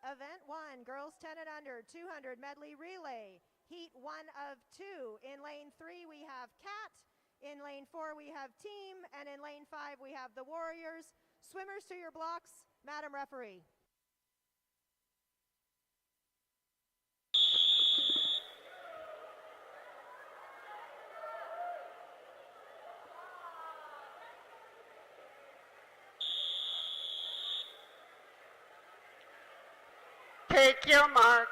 Event 1, girls 10 and under, 200 medley relay. Heat 1 of 2. In lane 3, we have Cat. In lane 4, we have Team. And in lane 5, we have the Warriors. Swimmers to your blocks, Madam Referee. Take your mark.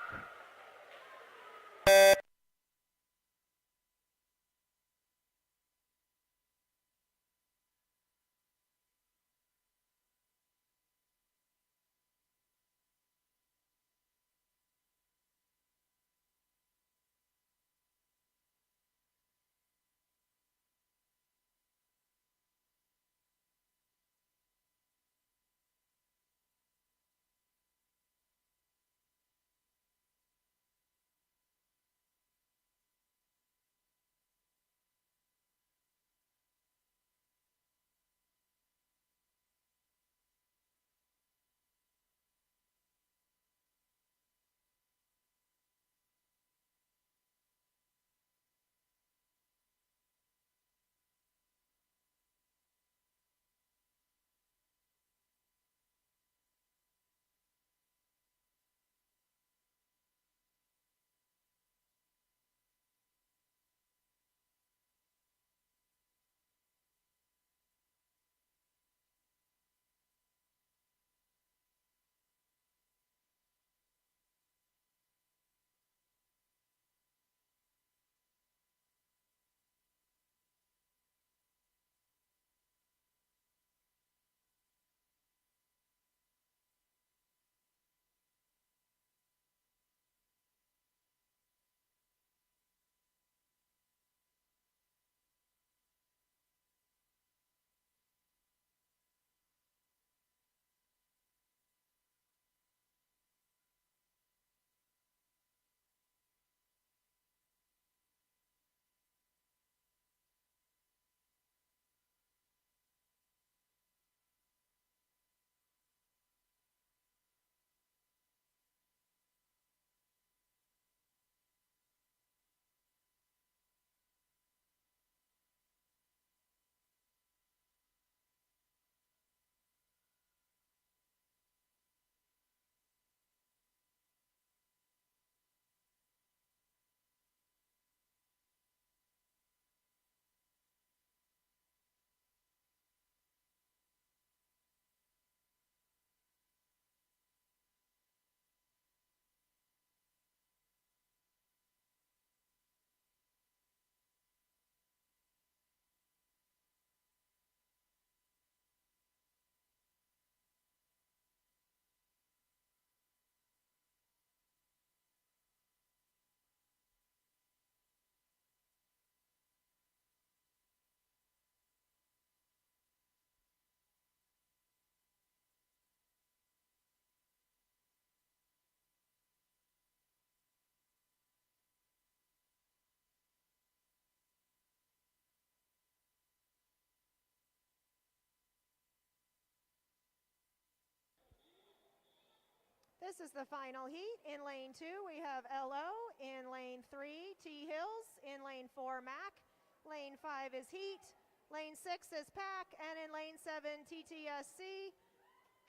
This is the final heat. In lane 2, we have LO. In lane 3, T Hills. In lane 4, Mac. Lane 5 is Heat. Lane 6 is Pack. And in lane 7, TTSC.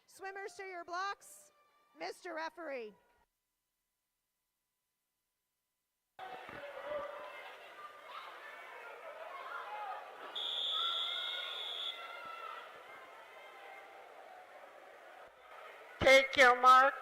Swimmers to your blocks, Mr. Referee. Take your mark.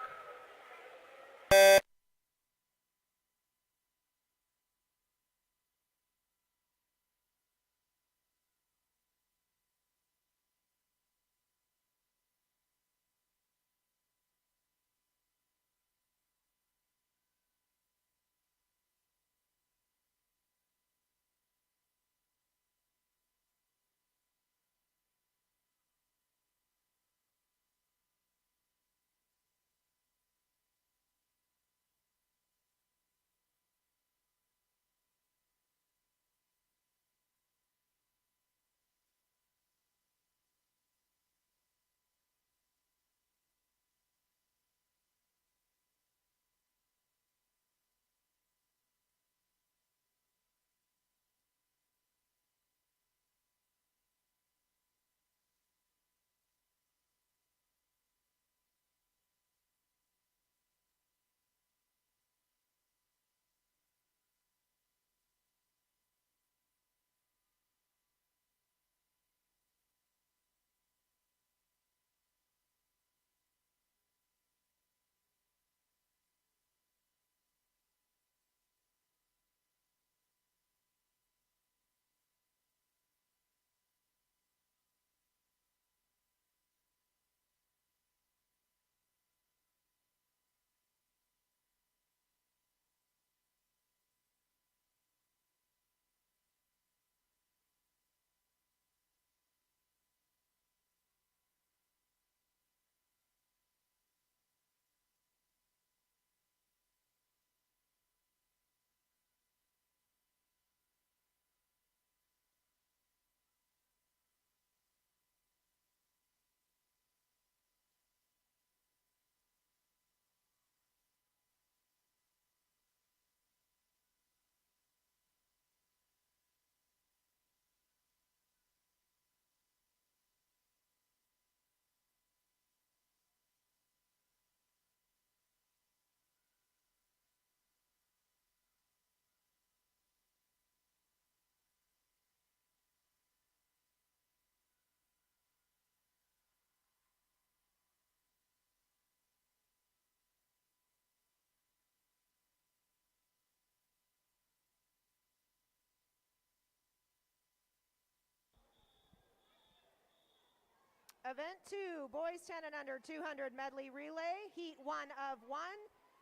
Event 2, boys 10 and under 200 medley relay, heat 1 of 1.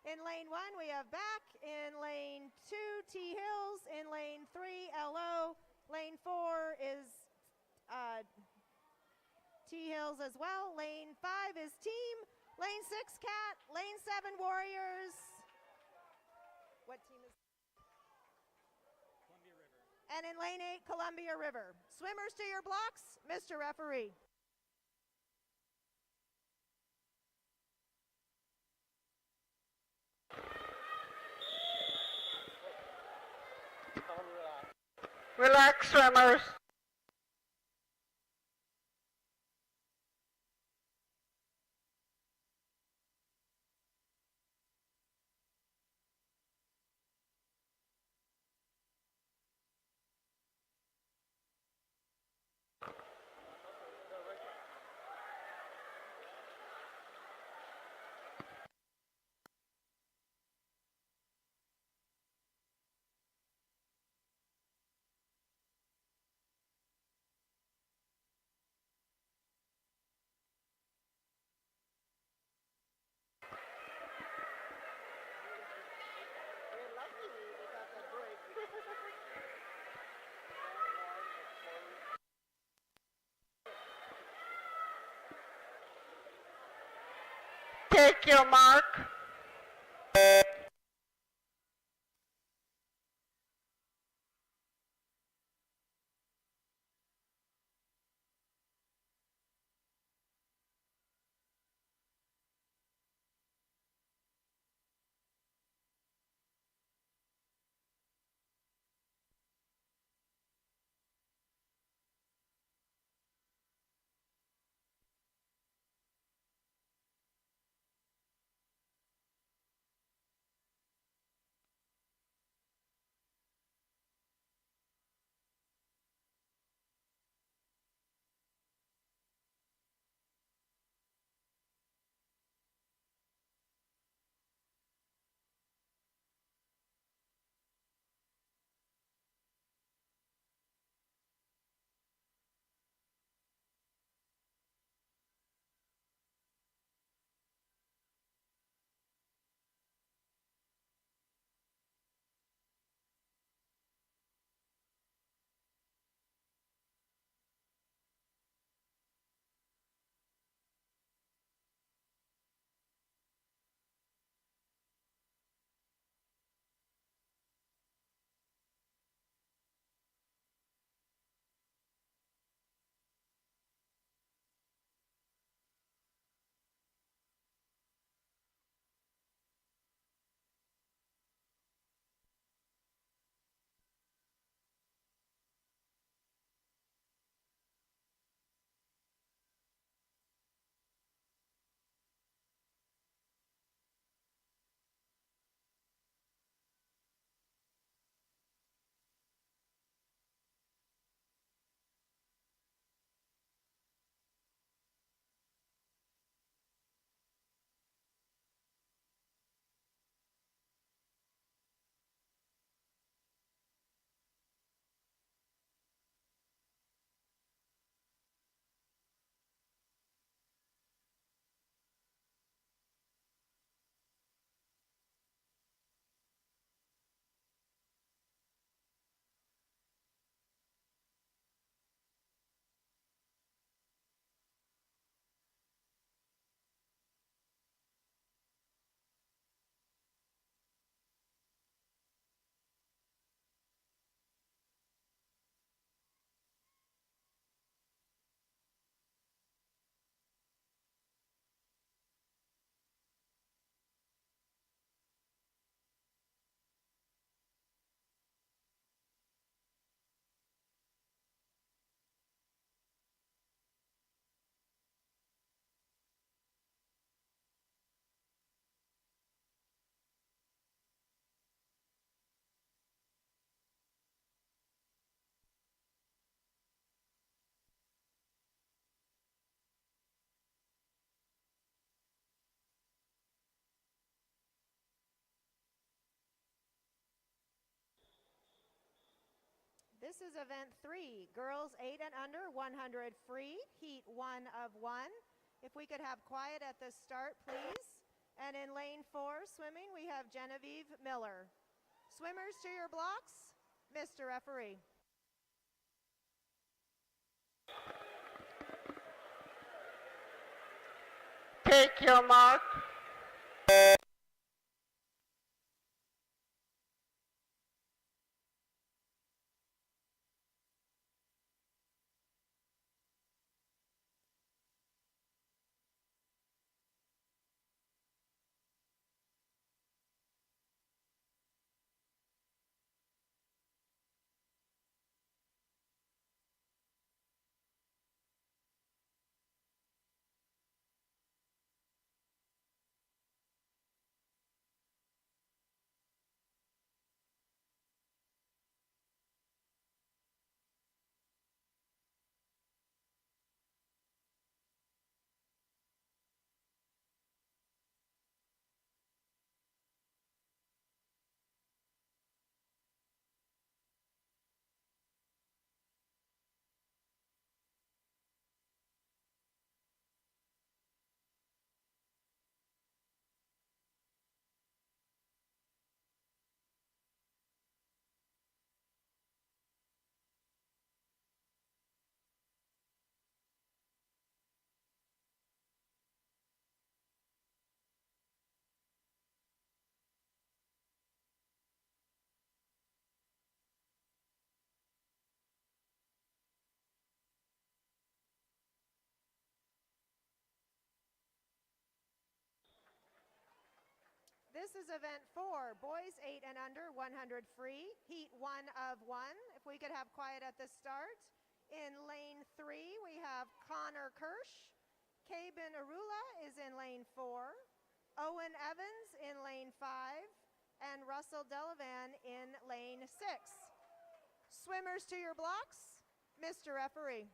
In lane 1, we have Back. In lane 2, T Hills. In lane 3, LO. Lane 4 is T Hills as well. Lane 5 is Team. Lane 6, Cat. Lane 7, Warriors. What team is? Columbia River. And in lane 8, Columbia River. Swimmers to your blocks, Mr. Referee. Relax, swimmers. Take your mark. This is event 3, girls 8 and under, 100 free, heat 1 of 1. If we could have quiet at the start, please. And in lane 4, swimming, we have Genevieve Miller. Swimmers to your blocks, Mr. Referee. Take your mark. This is event 4, boys 8 and under, 100 free, heat 1 of 1. If we could have quiet at the start. In lane 3, we have Connor Kirsch. Cabin Arula is in lane 4. Owen Evans in lane 5. And Russell Delavan in lane 6. Swimmers to your blocks, Mr. Referee.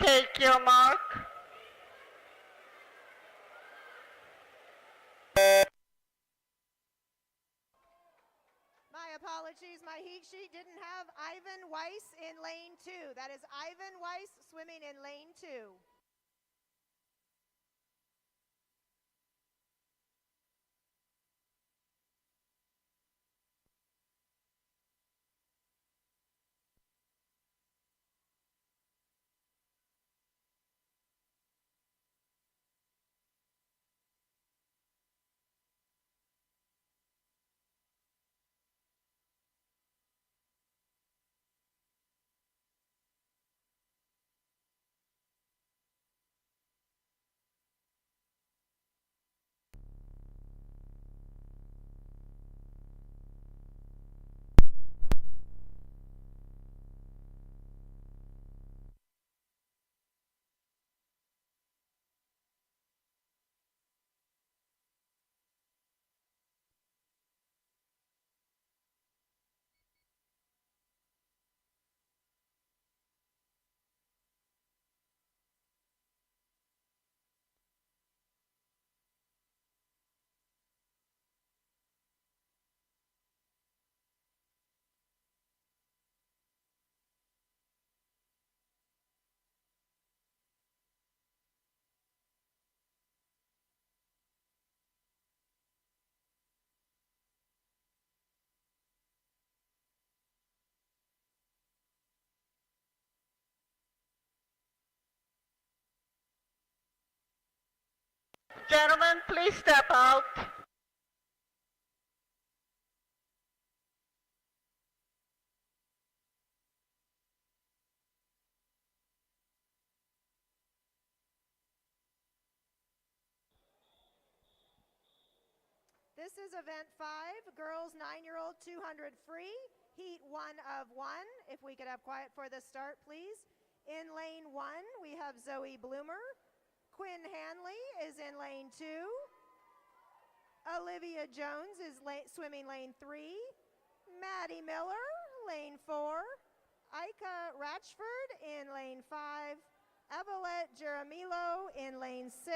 Take your mark. My apologies, my heat sheet didn't have Ivan Weiss in lane 2. That is Ivan Weiss swimming in lane 2. Gentlemen, please step out. This is event 5, girls 9-year-old 200 free, heat 1 of 1. If we could have quiet for the start, please. In lane 1, we have Zoe Bloomer. Quinn Hanley is in lane 2. Olivia Jones is swimming lane 3. Maddie Miller, lane 4. Ika Ratchford in lane 5. Evelette Jeremilo in lane 6.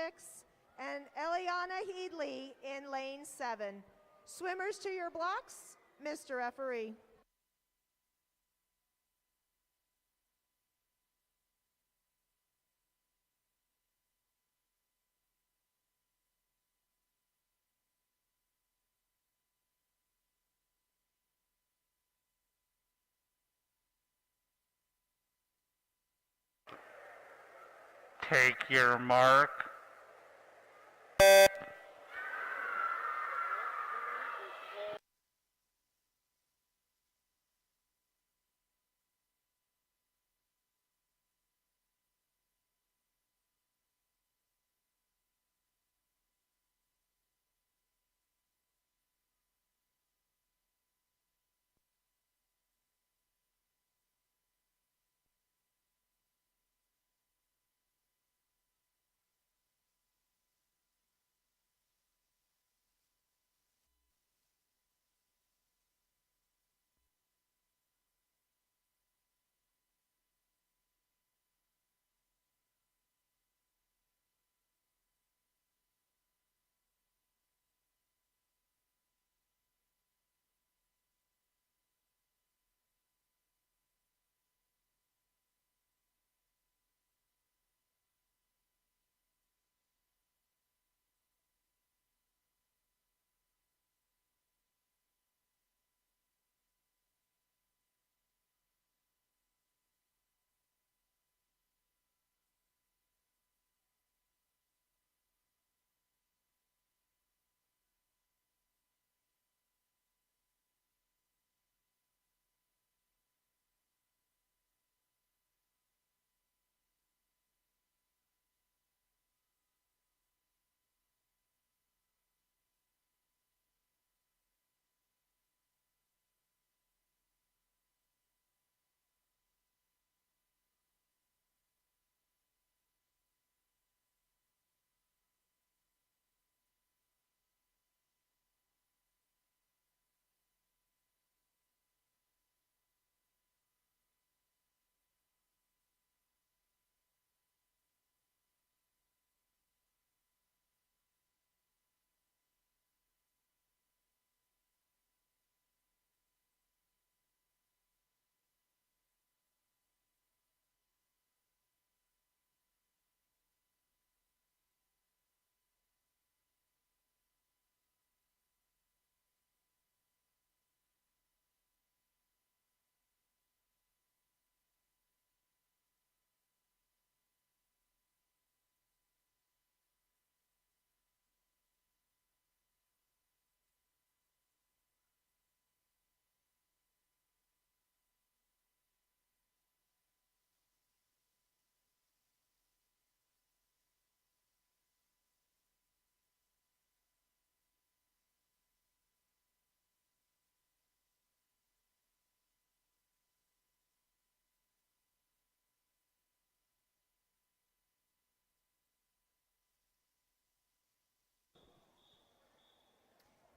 And Eliana Headley in lane 7. Swimmers to your blocks, Mr. Referee. Take your mark.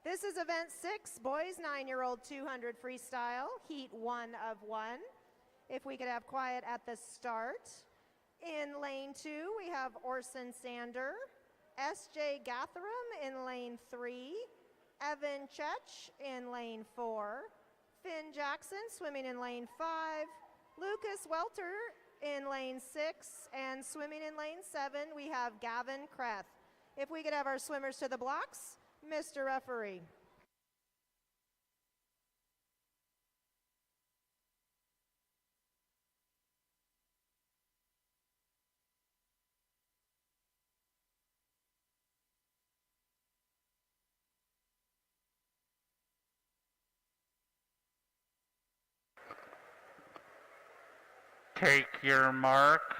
This is event 6, boys 9-year-old 200 freestyle, heat 1 of 1. If we could have quiet at the start. In lane 2, we have Orson Sander, S.J. Gatherum in lane 3, Evan Chech in lane 4, Finn Jackson swimming in lane 5, Lucas Welter in lane 6, and swimming in lane 7, we have Gavin Kreth. If we could have our swimmers to the blocks, Mr. Referee. Take your mark.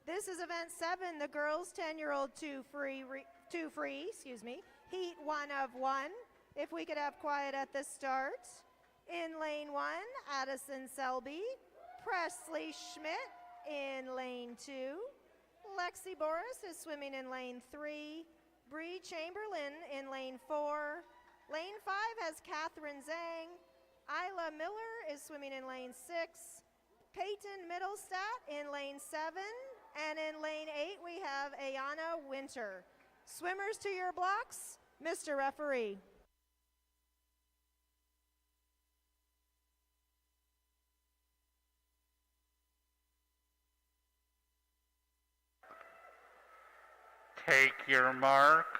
This is event 7, the girls 10-year-old two free, heat 1 of 1. If we could have quiet at the start. In lane 1, Addison Selby, Presley Schmidt in lane 2. Lexi Boris is swimming in lane 3. Bree Chamberlain in lane 4. Lane 5 has Catherine Zhang. Isla Miller is swimming in lane 6. Peyton Middlestat in lane 7. And in lane 8, we have Ayana Winter. Swimmers to your blocks, Mr. Referee. Take your mark.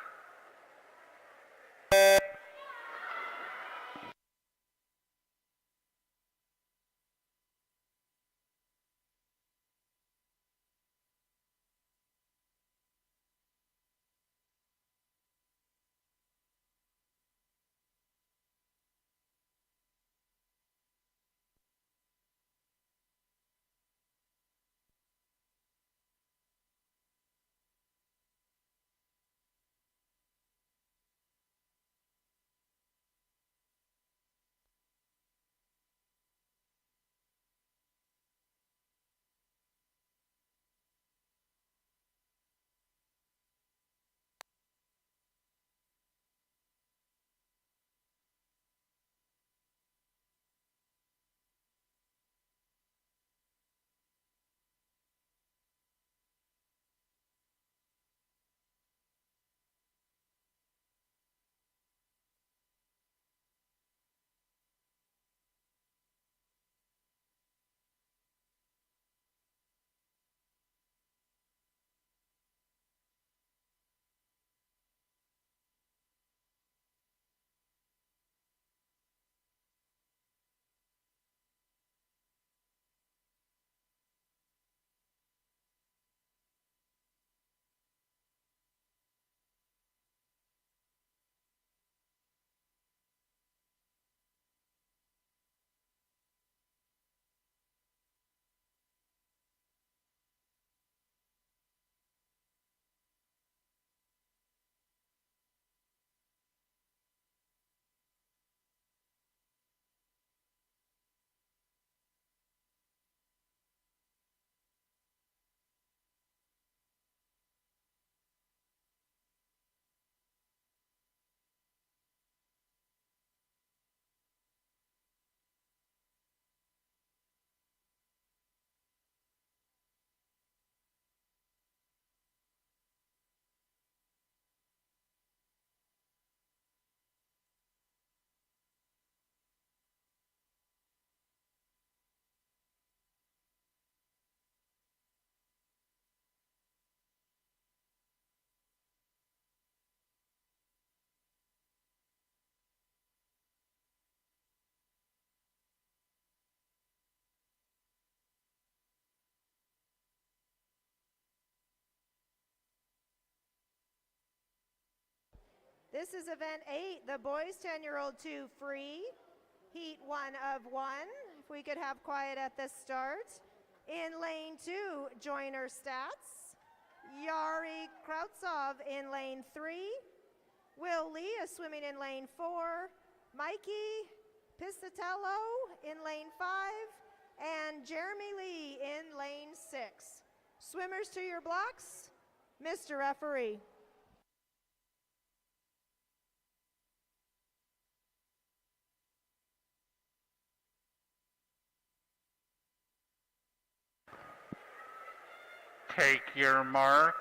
This is event 8, the boys 10-year-old 2 free, heat 1 of 1. If we could have quiet at the start. In lane 2, Joiner Stats. Yari Krautsov in lane 3. Will Lee is swimming in lane 4. Mikey Piscatello in lane 5. And Jeremy Lee in lane 6. Swimmers to your blocks, Mr. Referee. Take your mark.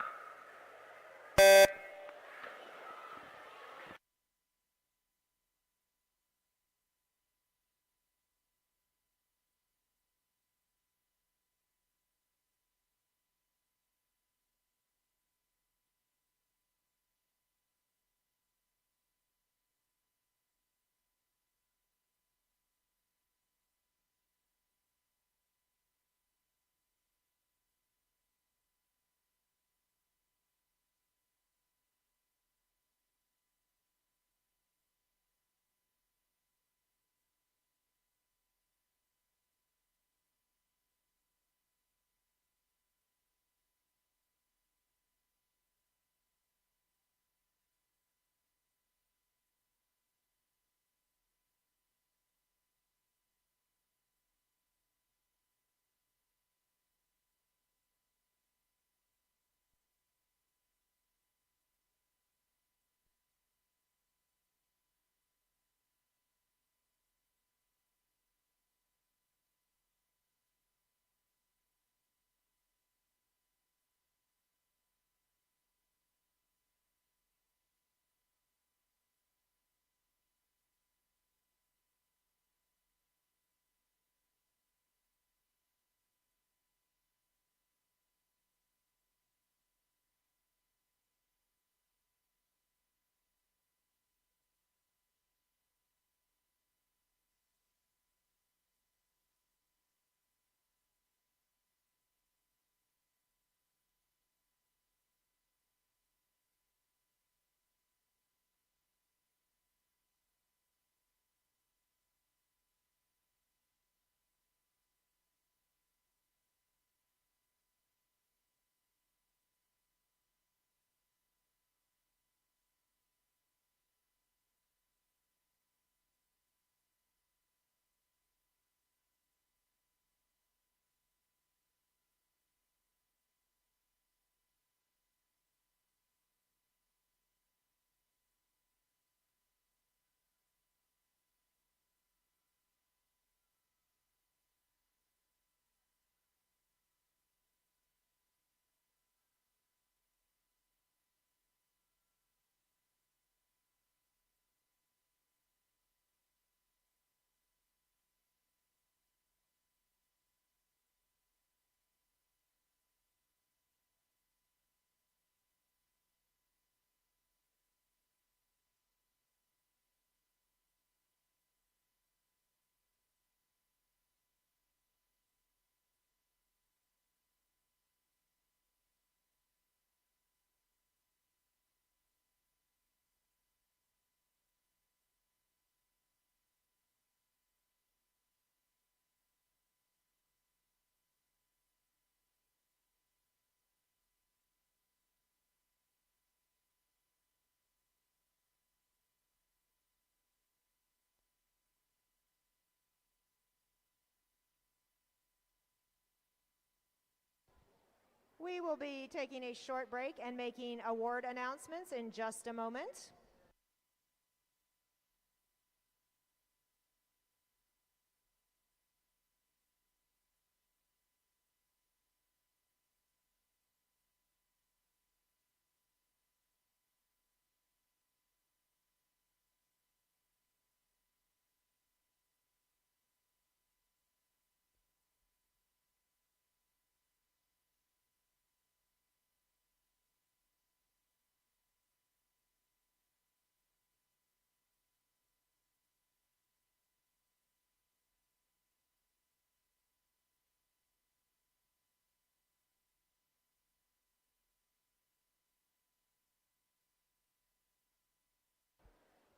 We will be taking a short break and making award announcements in just a moment.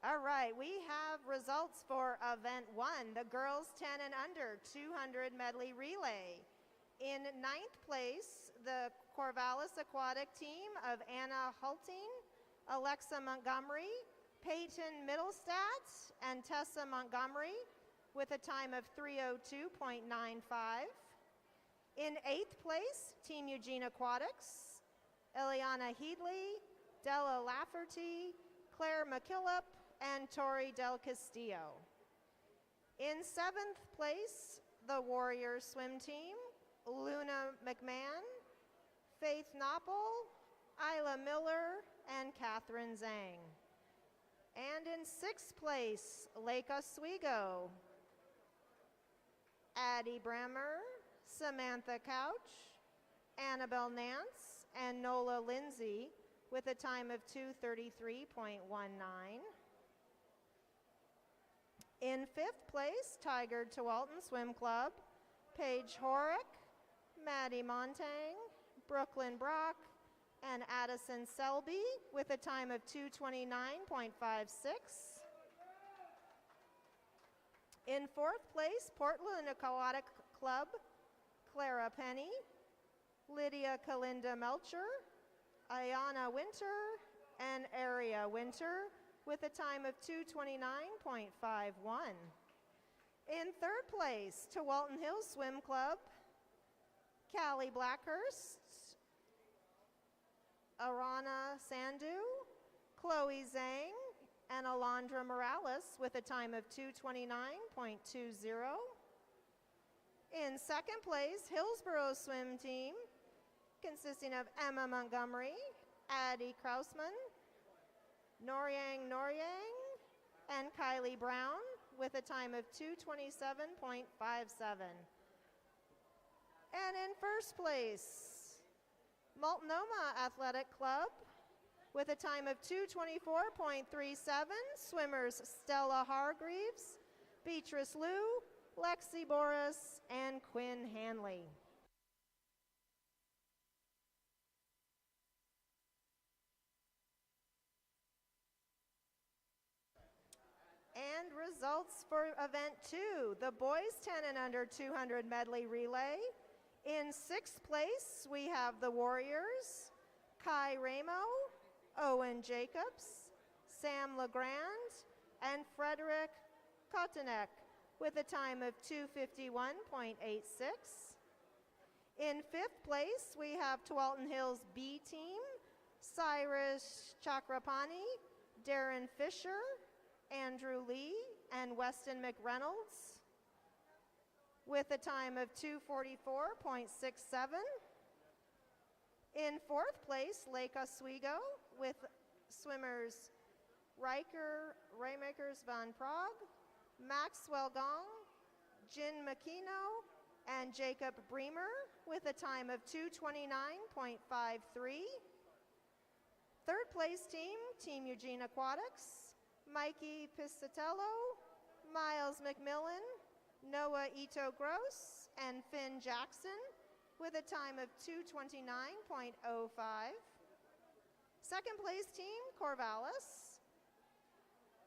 All right, we have results for event 1, the girls 10 and under 200 medley relay. In 9th place, the Corvallis Aquatic team of Anna Hulting, Alexa Montgomery, Peyton Middlestat, and Tessa Montgomery with a time of 3:02.95. In 8th place, Team Eugene Aquatics, Eliana Headley, Della Lafferty, Claire McKillop, and Tori Del Castillo. In 7th place, the Warriors swim team, Luna McMahon, Faith Knoppel, Isla Miller, and Catherine Zhang. And in 6th place, Lake Oswego, Addie Brammer, Samantha Couch, Annabelle Nance, and Nola Lindsay with a time of 2:33.19. In 5th place, Tiger Tualatin Swim Club, Paige Horick, Maddie Montang, Brooklyn Brock, and Addison Selby with a time of 2:29.56. In 4th place, Portland Aquatic Club, Clara Penny, Lydia Kalinda Melcher, Ayana Winter, and Aria Winter with a time of 2:29.51. In 3rd place, Tualatin Hills Swim Club, Callie Blackhurst, Arana Sandhu, Chloe Zhang, and Alondra Morales with a time of 2:29.20. In 2nd place, Hillsborough Swim Team, consisting of Emma Montgomery, Addie Krausman, Noryang, and Kylie Brown with a time of 2:27.57. And in 1st place, Multnomah Athletic Club with a time of 2:24.37, swimmers Stella Hargreaves, Beatrice Liu, Lexi Boris, and Quinn Hanley. And results for event 2, the boys 10 and under 200 medley relay. In 6th place, we have the Warriors, Kai Ramo, Owen Jacobs, Sam LeGrand, and Frederick Kotanek with a time of 2:51.86. In 5th place, we have Tualatin Hills B team, Cyrus Chakrapani, Darren Fisher, Andrew Lee, and Weston McReynolds with a time of 2:44.67. In 4th place, Lake Oswego with swimmers Raymakers Van Prague, Maxwell Gong, Jin Makino, and Jacob Bremer with a time of 2:29.53. 3rd place team, Team Eugene Aquatics, Mikey Piscatello, Miles McMillan, Noah Ito Gross, and Finn Jackson with a time of 2:29.05. 2nd place team, Corvallis,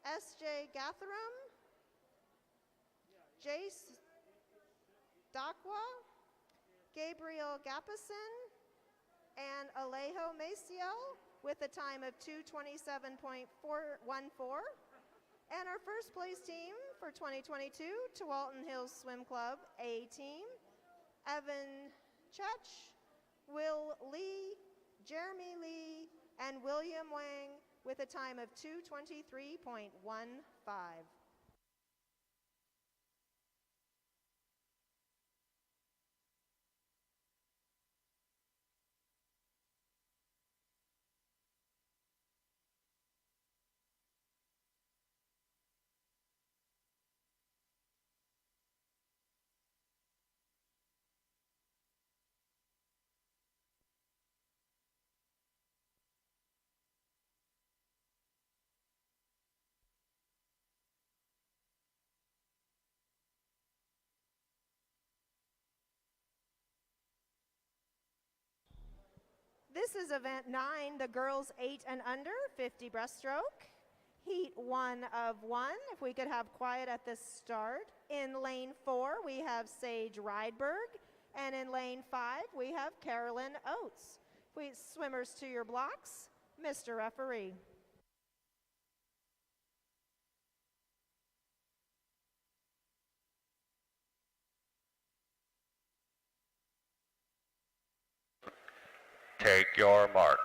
S.J. Gatharam, Jace Dakwa, Gabriel Gapison, and Alejo Maciel with a time of 2:27.414. And our 1st place team for 2022, Tualatin Hills Swim Club A team, Evan Chech, Will Lee, Jeremy Lee, and William Wang with a time of 2:23.15. This is event 9, the girls 8 and under 50 breaststroke. Heat 1 of 1. If we could have quiet at the start. In lane 4, we have Sage Rydberg. And in lane 5, we have Carolyn Oates. Please, swimmers to your blocks. Mr. Referee. Take your mark.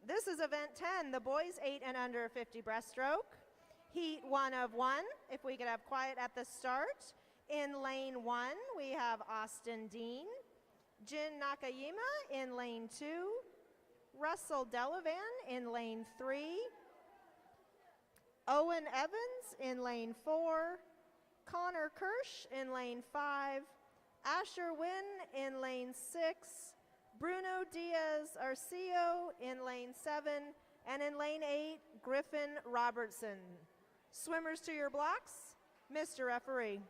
This is event 10, the boys 8 and under 50 breaststroke. Heat 1 of 1. If we could have quiet at the start. In lane 1, we have Austin Dean. Jin Nakayama in lane 2. Russell Delavan in lane 3. Owen Evans in lane 4. Connor Kirsch in lane 5. Asher Wynn in lane 6. Bruno Diaz Arcio in lane 7, and in lane 8, Griffin Robertson. Swimmers to your blocks, Mr. Referee.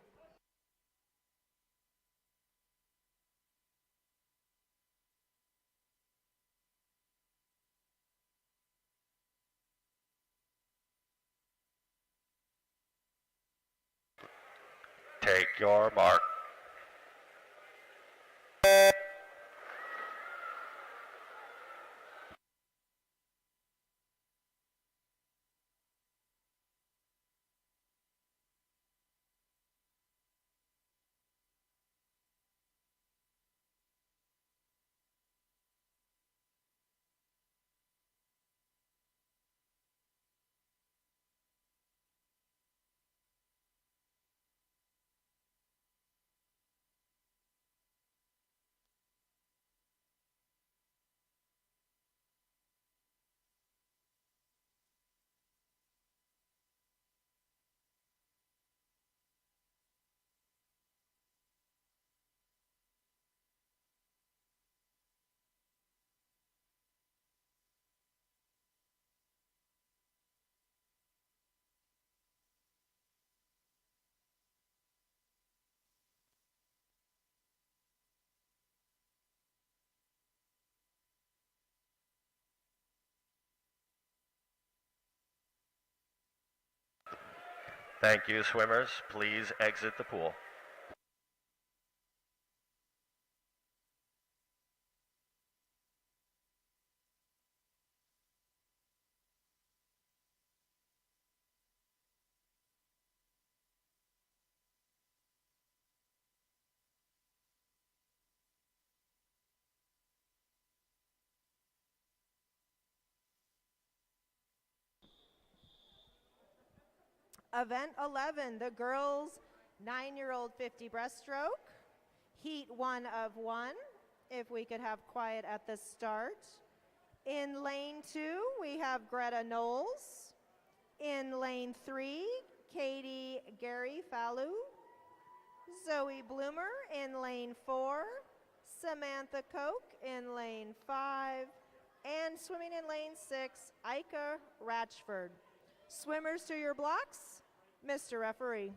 Take your mark. Thank you, swimmers. Please exit the pool. Event 11, the girls 9-year-old 50 breaststroke. Heat 1 of 1. If we could have quiet at the start. In lane 2, we have Greta Knowles. In lane 3, Katie Gary Fallu. Zoe Bloomer in lane 4. Samantha Koch in lane 5. And swimming in lane 6, Ika Ratchford. Swimmers to your blocks, Mr. Referee.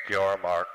your mark.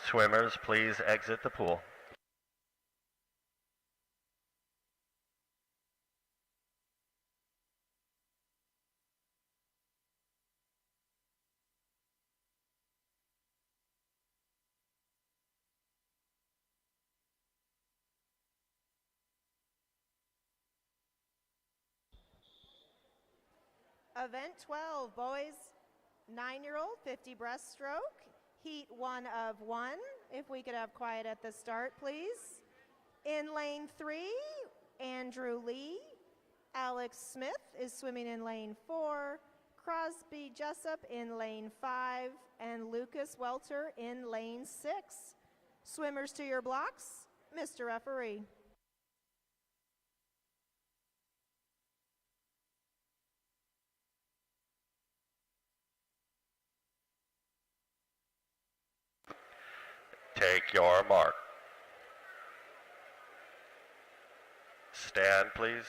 Swimmers, please exit the pool. Event 12, boys, 9-year-old 50 breaststroke, heat 1 of 1. If we could have quiet at the start, please. In lane 3, Andrew Lee. Alex Smith is swimming in lane 4. Crosby Jessup in lane 5. And Lucas Welter in lane 6. Swimmers to your blocks, Mr. Referee. Take your mark. Stand, please.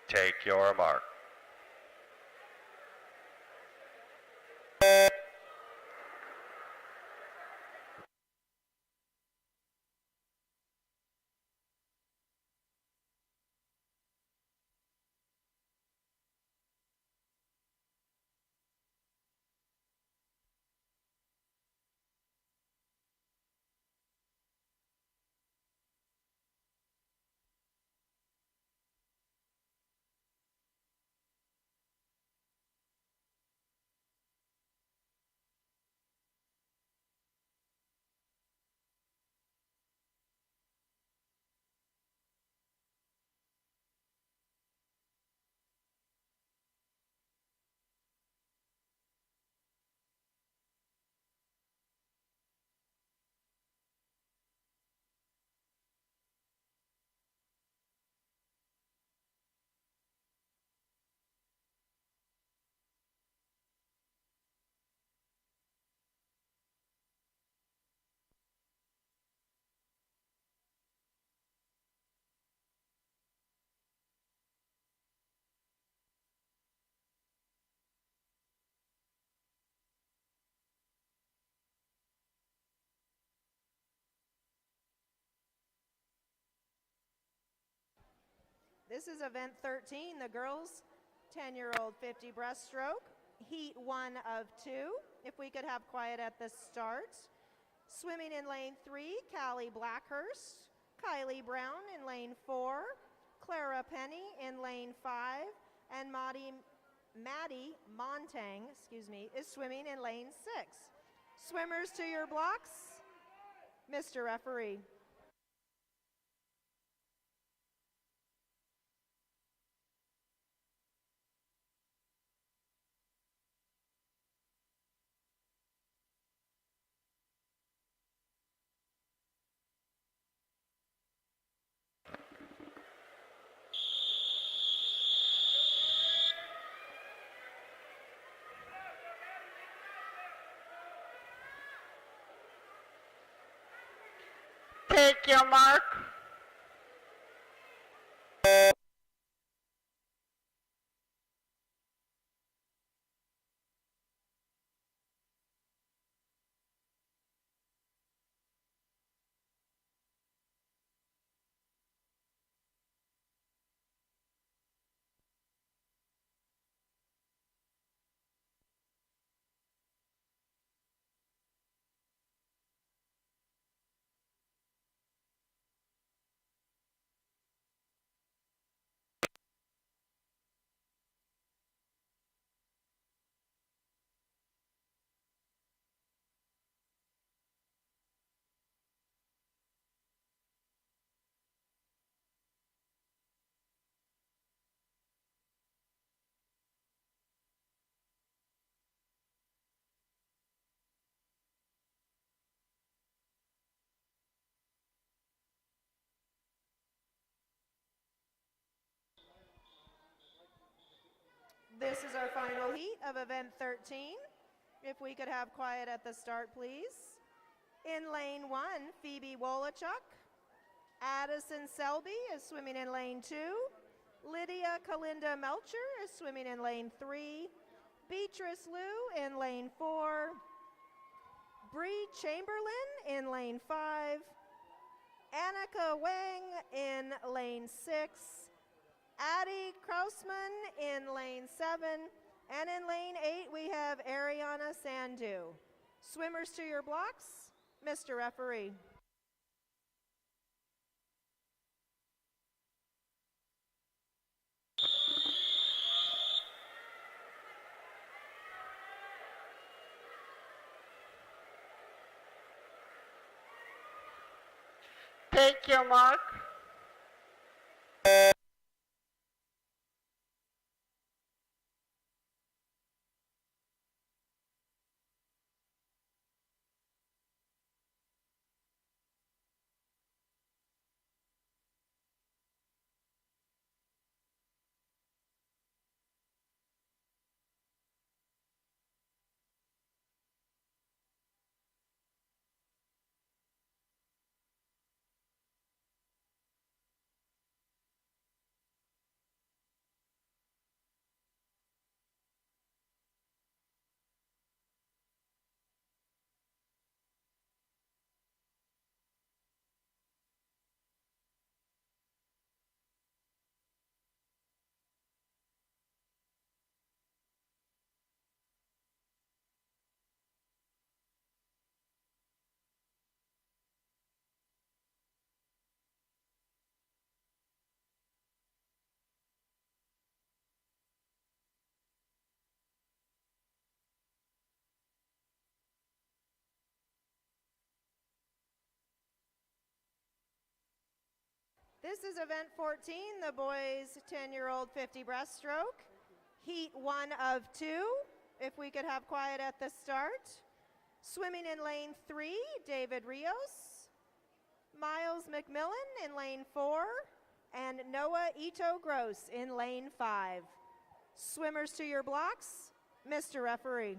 Take your mark. This is event 13, the girls 10-year-old 50 breaststroke, heat 1 of 2. If we could have quiet at the start. Swimming in lane 3, Callie Blackhurst. Kylie Brown in lane 4. Clara Penny in lane 5. And Maddie Montang, is swimming in lane 6. Swimmers to your blocks, Mr. Referee. Take your mark. This is our final heat of event 13. If we could have quiet at the start, please. In lane 1, Phoebe Wolachuk. Addison Selby is swimming in lane 2. Lydia Kalinda Melcher is swimming in lane 3. Beatrice Liu in lane 4. Bree Chamberlain in lane 5. Annika Wang in lane 6. Addie Krausman in lane 7. And in lane 8, we have Ariana Sandu. Swimmers to your blocks, Mr. Referee. Take your mark. This is event 14, the boys 10-year-old 50 breaststroke. Heat 1 of 2, if we could have quiet at the start. Swimming in lane 3, David Rios. Miles McMillan in lane 4. And Noah Ito Gross in lane 5. Swimmers to your blocks, Mr. Referee.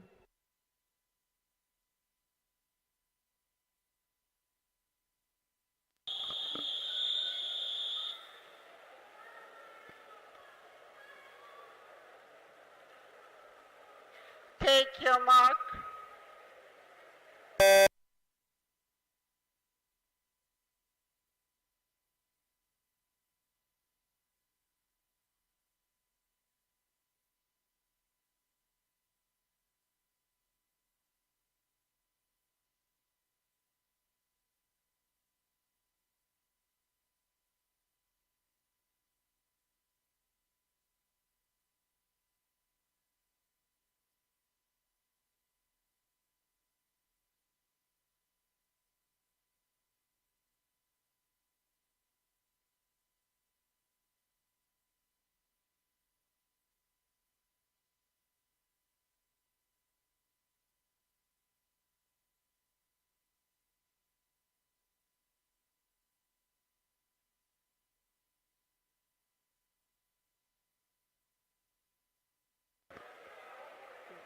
Take your mark.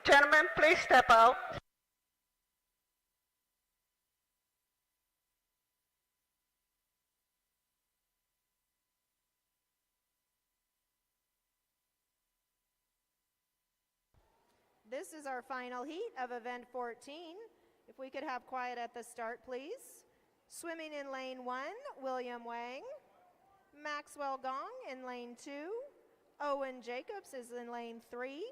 Gentlemen, please step out. This is our final heat of event 14. If we could have quiet at the start, please. Swimming in lane 1, William Wang. Maxwell Gong in lane 2. Owen Jacobs is in lane 3.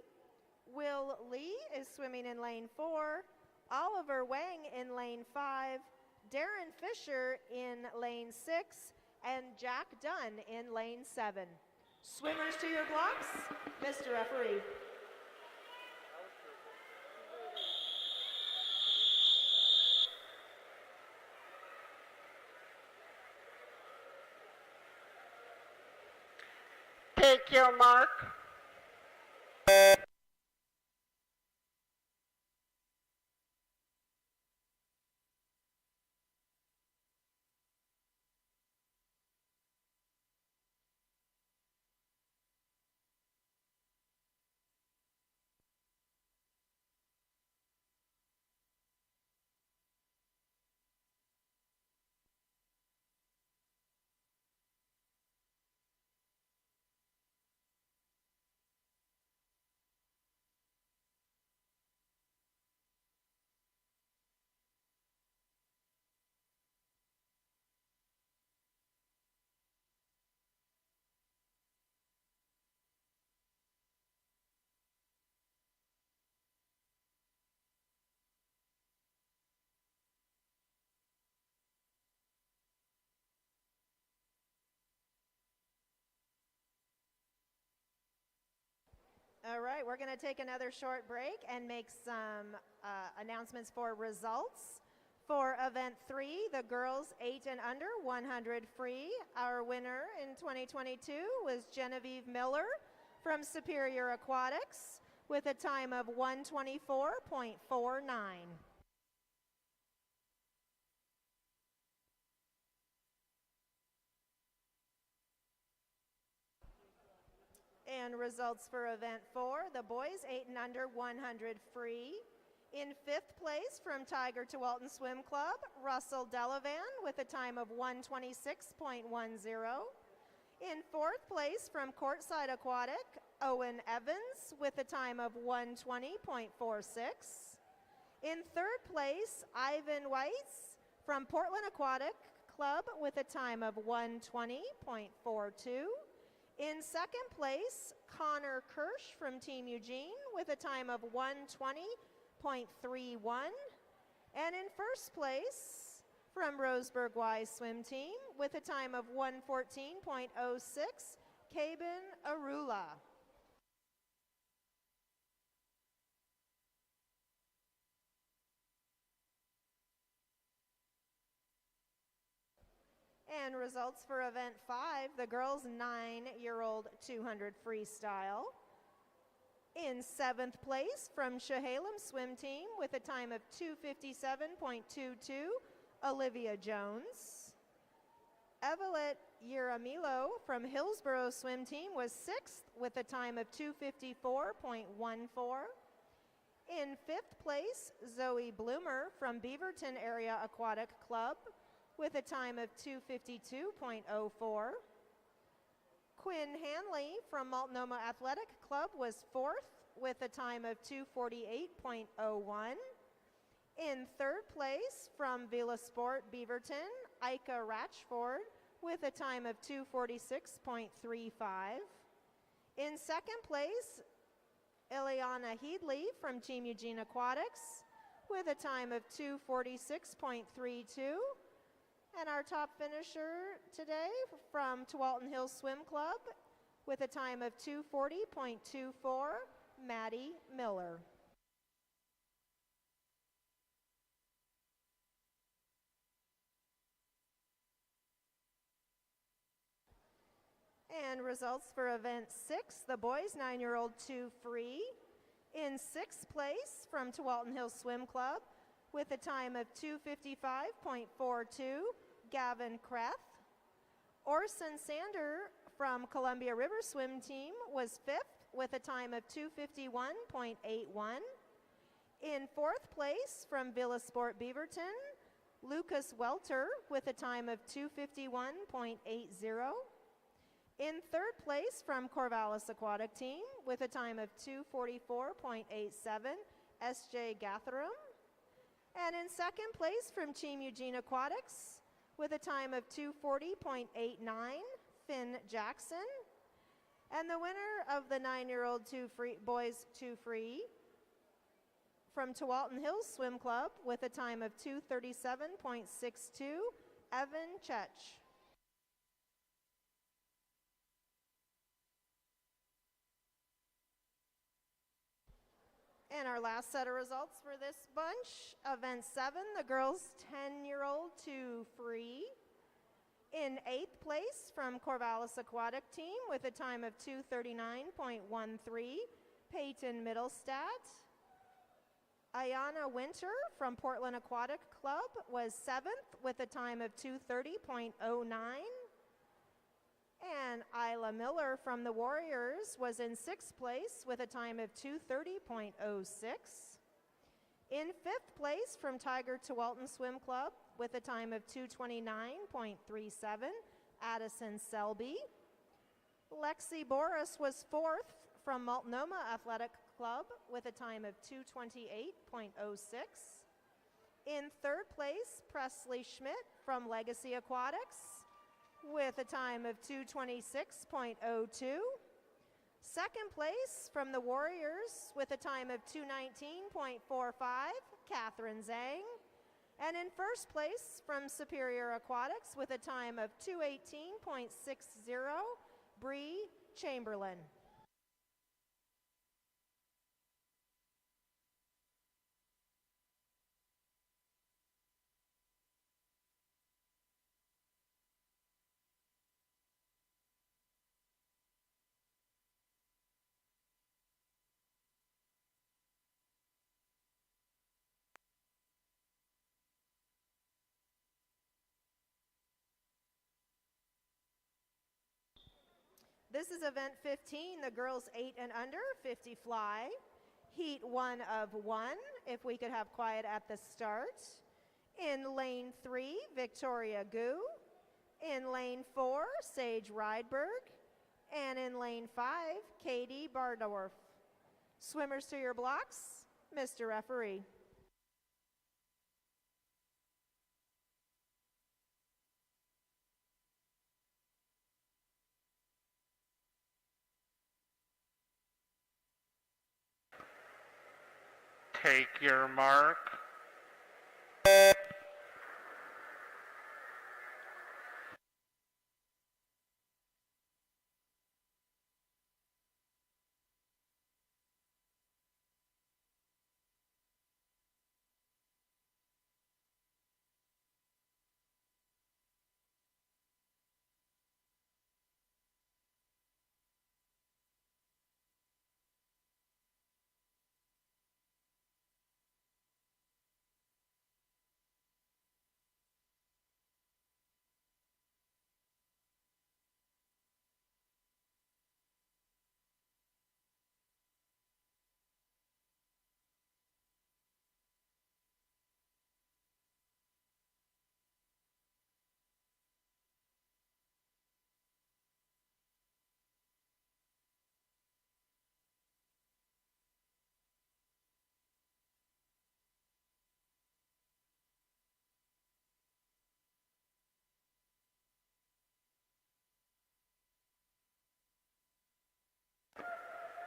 Will Lee is swimming in lane 4. Oliver Wang in lane 5. Darren Fisher in lane 6. And Jack Dunn in lane 7. Swimmers to your blocks, Mr. Referee. Take your mark. All right, we're going to take another short break and make some announcements for results. For event 3, the girls 8 and under, 100 free. Our winner in 2022 was Genevieve Miller from Superior Aquatics with a time of 124.49. And results for event 4, the boys 8 and under, 100 free. In 5th place from Tiger to Walton Swim Club, Russell Delavan with a time of 126.10. In 4th place from Courtside Aquatic, Owen Evans with a time of 120.46. In 3rd place, Ivan Weiss from Portland Aquatic Club with a time of 120.42. In 2nd place, Connor Kirsch from Team Eugene with a time of 120.31. And in 1st place, from Roseburg Y Swim Team with a time of 114.06, Cabin Arula. And results for event 5, the girls 9-year-old 200 freestyle. In 7th place from Chehalem Swim Team with a time of 2:57.22, Olivia Jones. Evelette Yeramilo from Hillsborough Swim Team was 6th with a time of 2:54.14. In 5th place, Zoe Bloomer from Beaverton Area Aquatic Club with a time of 2:52.04. Quinn Hanley from Multnomah Athletic Club was 4th with a time of 2:48.01. In 3rd place from Villa Sport Beaverton, Ika Ratchford with a time of 2:46.35. In 2nd place, Ileana Headley from Team Eugene Aquatics with a time of 2:46.32. And our top finisher today from Tualatin Hills Swim Club with a time of 2:40.24, Maddie Miller. And results for event 6, the boys 9-year-old 2 free. In 6th place from Tualatin Hills Swim Club with a time of 2:55.42, Gavin Kreth. Orson Sander from Columbia River Swim Team was 5th with a time of 2:51.81. In 4th place from Villa Sport Beaverton, Lucas Welter with a time of 2:51.80. In 3rd place from Corvallis Aquatic Team with a time of 2:44.87, S.J. Gatherum. And in 2nd place from Team Eugene Aquatics with a time of 2:40.89, Finn Jackson. And the winner of the 9-year-old boys 2 free from Tualatin Hills Swim Club with a time of 2:37.62, Evan Chech. And our last set of results for this bunch, event 7, the girls 10-year-old 2 free. In 8th place from Corvallis Aquatic Team with a time of 2:39.13, Peyton Middlestat. Ayana Winter from Portland Aquatic Club was 7th with a time of 2:30.09. And Isla Miller from the Warriors was in 6th place with a time of 2:30.06. In 5th place from Tiger to Walton Swim Club with a time of 2:29.37, Addison Selby. Lexi Boris was 4th from Multnomah Athletic Club with a time of 2:28.06. In 3rd place, Presley Schmidt from Legacy Aquatics with a time of 2:26.02. 2nd place from the Warriors with a time of 2:19.45, Catherine Zhang. And in 1st place from Superior Aquatics with a time of 2:18.60, Bree Chamberlain. This is event 15, the girls 8 and under, 50 fly. Heat 1 of 1, if we could have quiet at the start. In lane 3, Victoria Gu. In lane 4, Sage Rydberg. And in lane 5, Katie Bardorf. Swimmers to your blocks, Mr. Referee. Take your mark.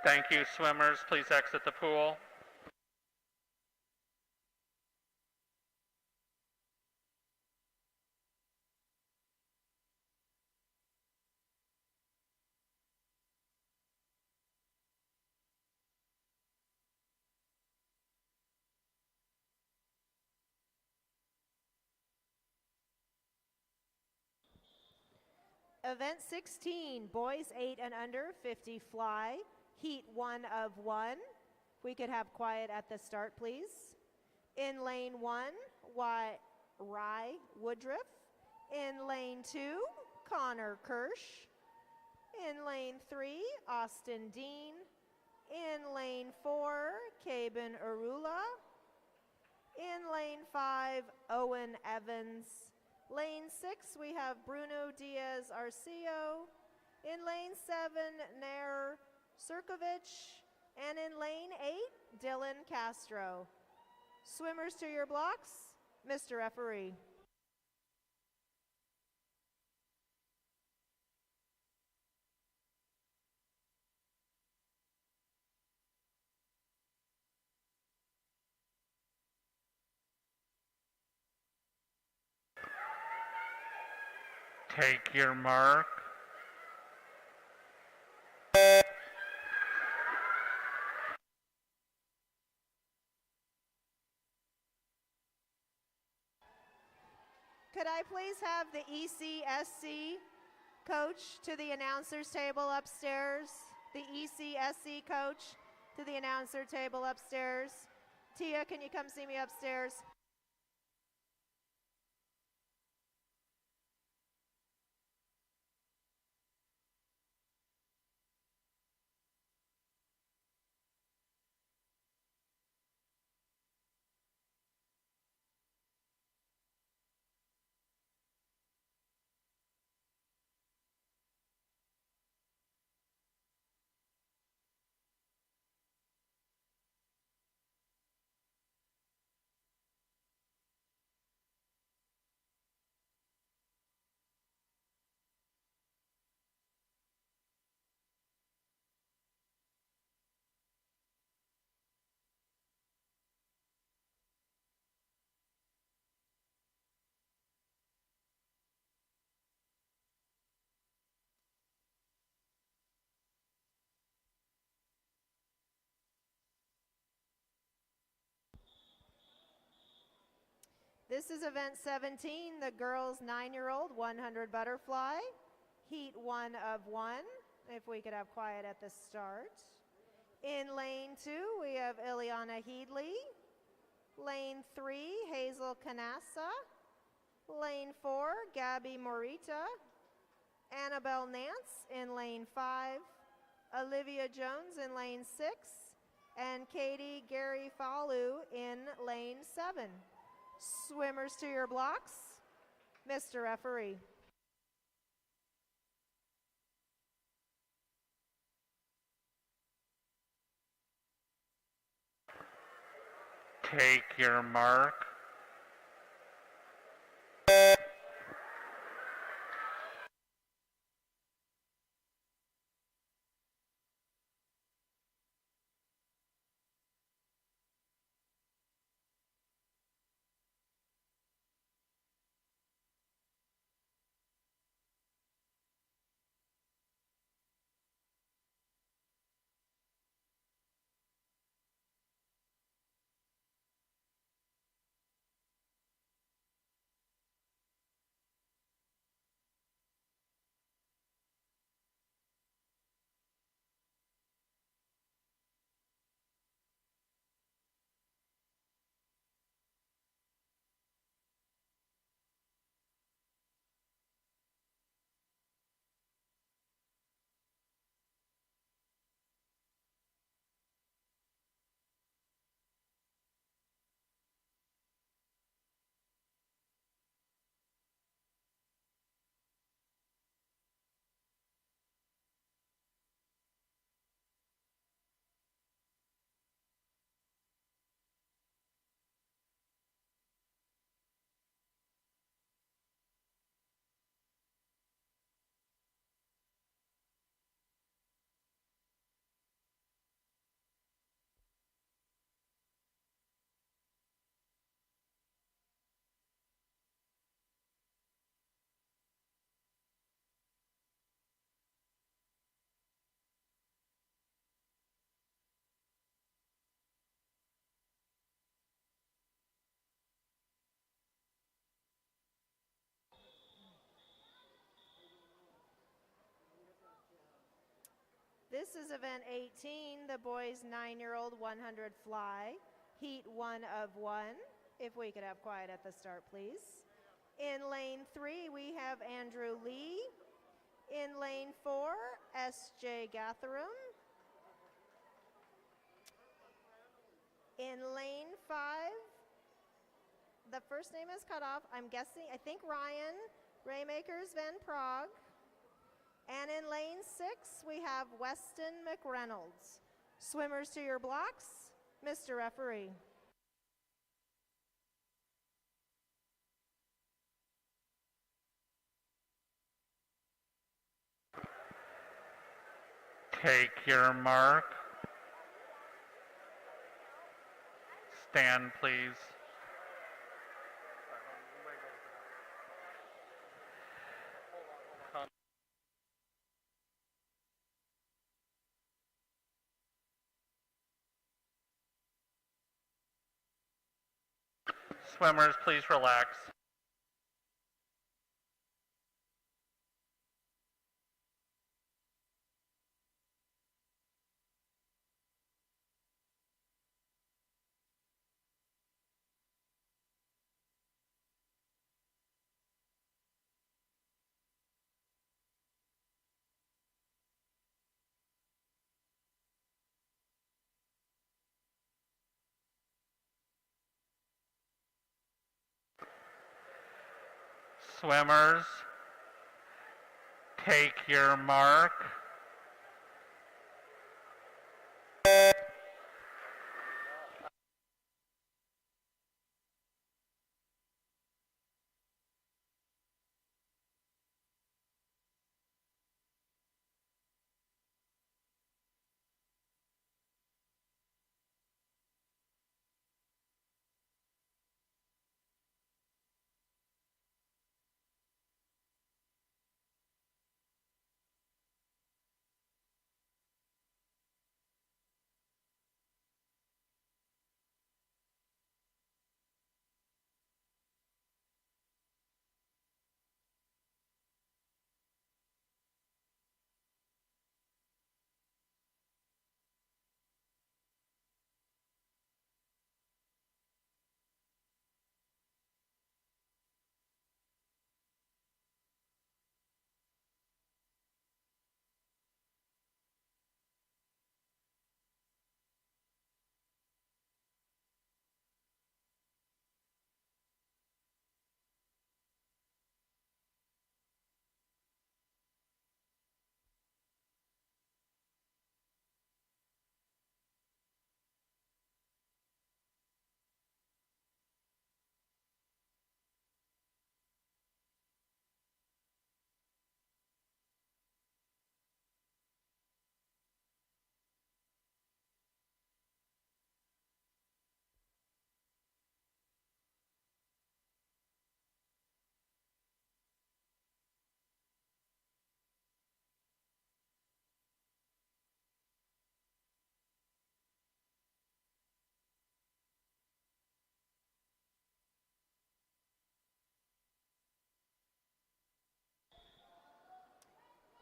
Thank you, swimmers. Please exit the pool. Event 16, boys 8 and under, 50 fly. Heat 1 of 1. We could have quiet at the start, please. In lane 1, Rye Woodruff. In lane 2, Connor Kirsch. In lane 3, Austin Dean. In lane 4, Cabin Arula. In lane 5, Owen Evans. Lane 6, we have Bruno Diaz Arcio. In lane 7, Nair Sirkovic. And in lane 8, Dylan Castro. Swimmers to your blocks, Mr. Referee. Take your mark. Could I please have the ECSC coach to the announcer's table upstairs? The ECSC coach to the announcer table upstairs. Tia, can you come see me upstairs? This is event 17, the girls 9-year-old 100 butterfly. Heat 1 of 1, if we could have quiet at the start. In lane 2, we have Ileana Headley. Lane 3, Hazel Canassa. Lane 4, Gabby Morita. Annabelle Nance in lane 5, Olivia Jones in lane 6, and Katie Gary Falu in lane 7. Swimmers to your blocks. Mr. Referee. Take your mark. This is event 18, the boys 9-year-old 100 fly, heat 1 of 1. If we could have quiet at the start, please. In lane 3, we have Andrew Lee. In lane 4, S.J. Gatherum. In lane 5, the first name is cut off. I'm guessing, I think Ryan Raymakers Van Prague. And in lane 6, we have Weston McReynolds. Swimmers to your blocks. Mr. Referee. Take your mark. Stand, please. Swimmers, please relax. Swimmers, take your mark.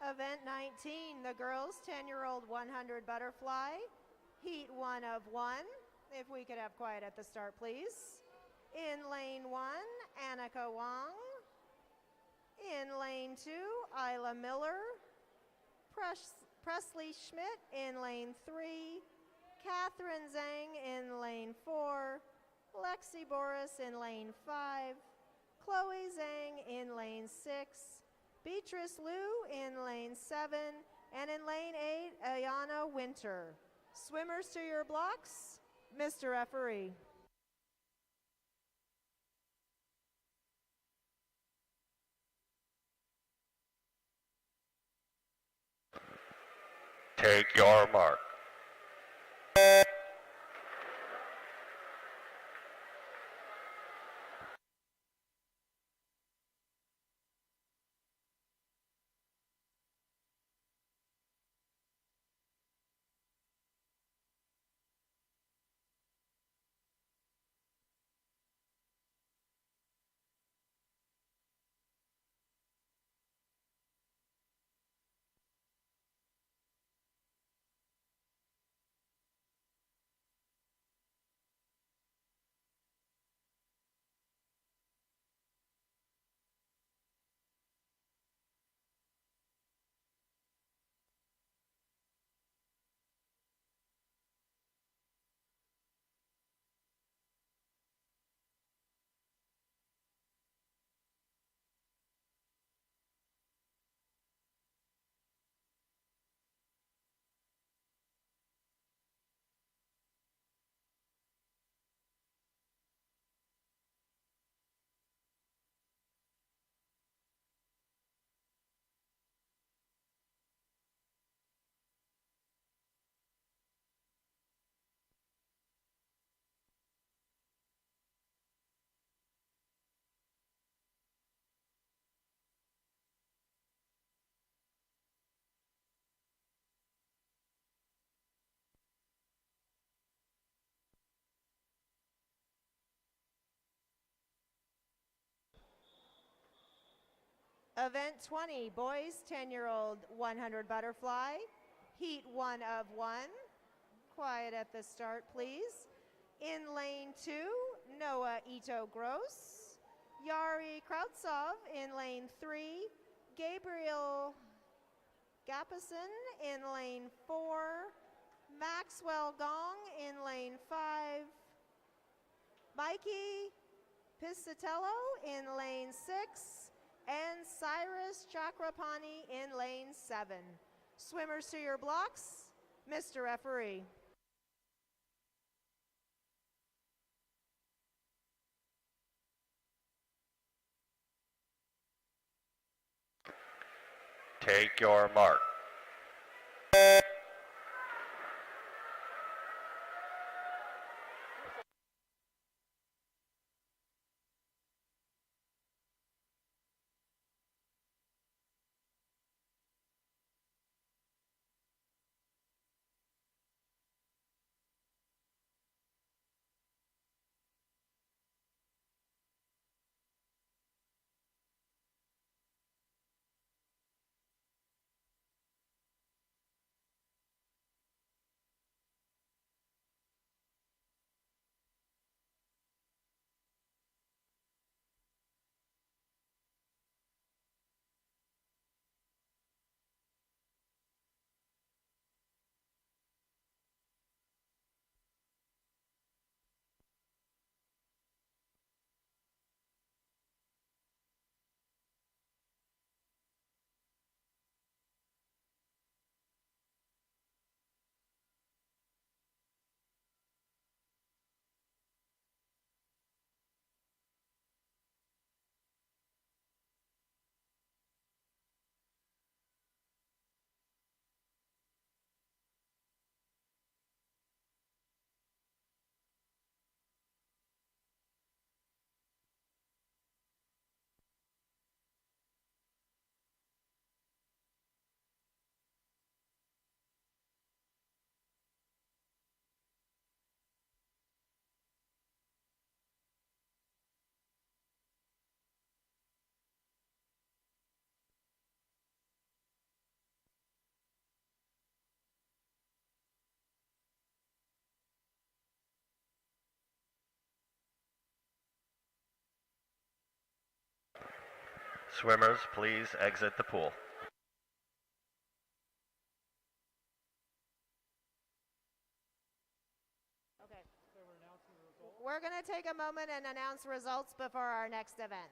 Event 19, the girls 10-year-old 100 butterfly, heat 1 of 1. If we could have quiet at the start, please. In lane 1, Annika Wong. In lane 2, Isla Miller. Presley Schmidt in lane 3. Catherine Zhang in lane 4. Lexi Boris in lane 5. Chloe Zhang in lane 6. Beatrice Liu in lane 7. And in lane 8, Ayana Winter. Swimmers to your blocks, Mr. Referee. Take your mark. Event 20, boys 10-year-old 100 butterfly, heat 1 of 1. Quiet at the start, please. In lane 2, Noah Ito Gross. Yari Krautsov in lane 3. Gabriel Gapison in lane 4. Maxwell Gong in lane 5. Mikey Piscatello in lane 6. And Cyrus Chakrapani in lane 7. Swimmers to your blocks, Mr. Referee. Take your mark. Swimmers, please exit the pool. Okay. We're going to take a moment and announce results before our next event.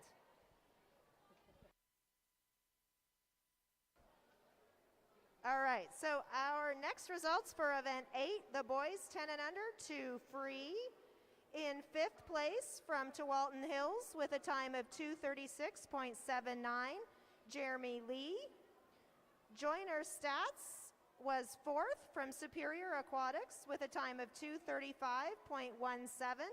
All right, so our next results for event 8, the boys 10 and under to free. In 5th place from Tualatin Hills with a time of 2:36.79, Jeremy Lee. Joiner Stats was 4th from Superior Aquatics with a time of 2:35.17.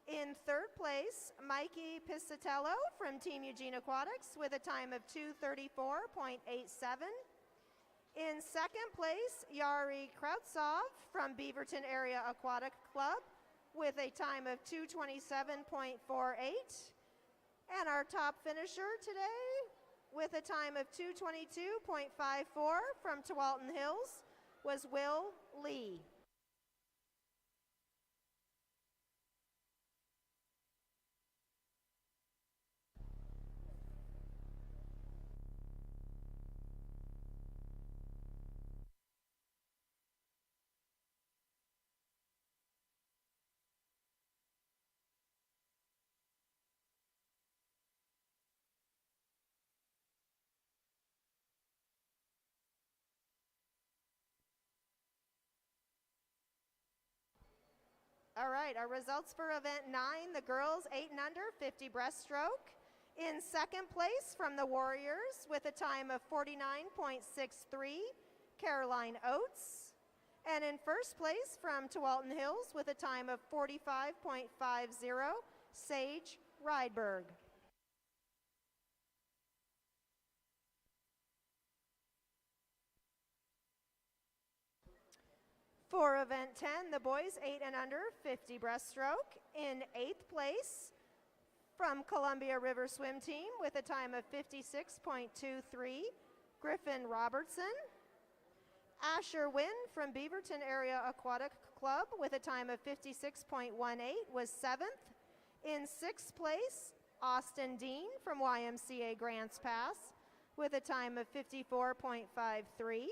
In 3rd place, Mikey Piscatello from Team Eugene Aquatics with a time of 2:34.87. In 2nd place, Yari Krautsov from Beaverton Area Aquatic Club with a time of 2:27.48. And our top finisher today with a time of 2:22.54 from Tualatin Hills was Will Lee. All right, our results for event 9, the girls 8 and under, 50 breaststroke. In 2nd place from the Warriors with a time of 49.63, Caroline Oates. And in 1st place from Tualatin Hills with a time of 45.50, Sage Rydberg. For event 10, the boys 8 and under, 50 breaststroke. In 8th place from Columbia River Swim Team with a time of 56.23, Griffin Robertson. Asher Wynn from Beaverton Area Aquatic Club with a time of 56.18 was 7th. In 6th place, Austin Dean from YMCA Grants Pass with a time of 54.53.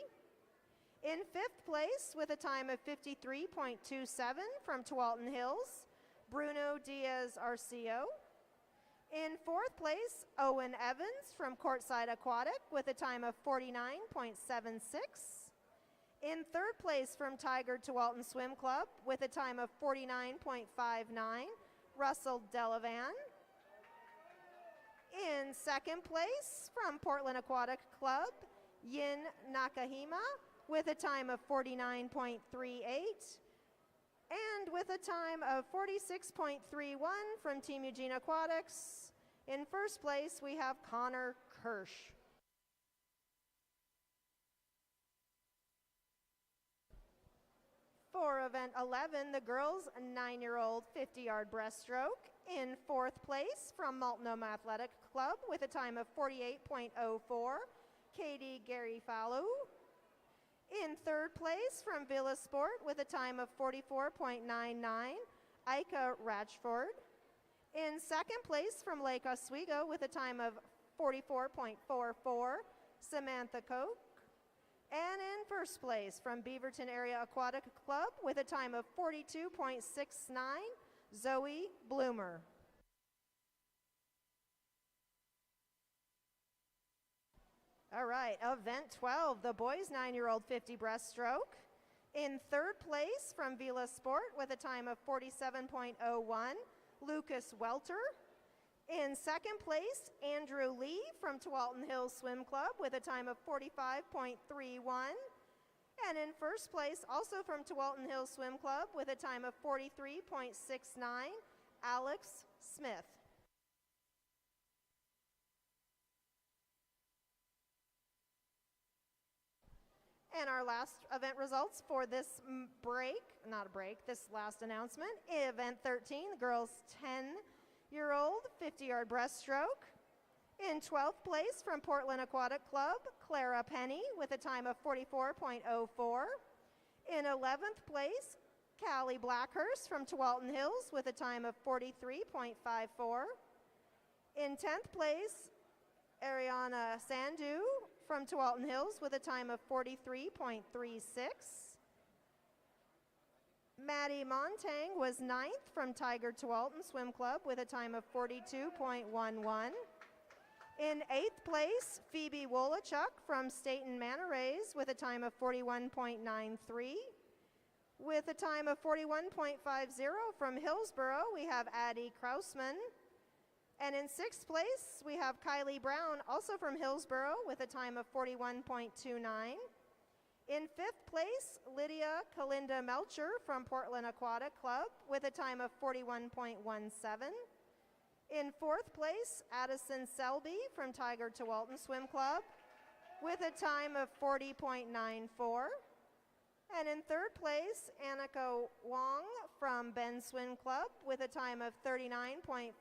In 5th place with a time of 53.27 from Tualatin Hills, Bruno Diaz Arcio. In 4th place, Owen Evans from Courtside Aquatic with a time of 49.76. In 3rd place from Tiger Tualatin Swim Club with a time of 49.59, Russell Delavan. In 2nd place from Portland Aquatic Club, Yin Nakahima with a time of 49.38, and with a time of 46.31 from Team Eugene Aquatics. In 1st place, we have Connor Kirsch. For event 11, the girls 9-year-old 50-yard breaststroke. In 4th place from Multnomah Athletic Club with a time of 48.04, Katie Garifalou. In 3rd place from Villa Sport with a time of 44.99, Ika Ratchford. In 2nd place from Lake Oswego with a time of 44.44, Samantha Koch. And in 1st place from Beaverton Area Aquatic Club with a time of 42.69, Zoe Bloomer. All right, event 12, the boys 9-year-old 50 breaststroke. In 3rd place from Vila Sport with a time of 47.01, Lucas Welter. In 2nd place, Andrew Lee from Tualatin Hills Swim Club with a time of 45.31. And in 1st place, also from Tualatin Hills Swim Club with a time of 43.69, Alex Smith. And our last event results for this this last announcement. Event 13, the girls 10-year-old 50-yard breaststroke. In 12th place from Portland Aquatic Club, Clara Penny with a time of 44.04. In 11th place, Callie Blackhurst from Tualatin Hills with a time of 43.54. In 10th place, Ariana Sandu from Tualatin Hills with a time of 43.36. Maddie Montang was 9th from Tiger Tualatin Swim Club with a time of 42.11. In 8th place, Phoebe Wolachuk from Staten Manor Rays with a time of 41.93. With a time of 41.50 from Hillsborough, we have Addie Krausman. And in 6th place, we have Kylie Brown, also from Hillsborough, with a time of 41.29. In 5th place, Lydia Kalinda Melcher from Portland Aquatic Club with a time of 41.17. In 4th place, Addison Selby from Tiger Tualatin Swim Club with a time of 40.94. And in 3rd place, Annika Wong from Ben Swim Club with a time of 39.57.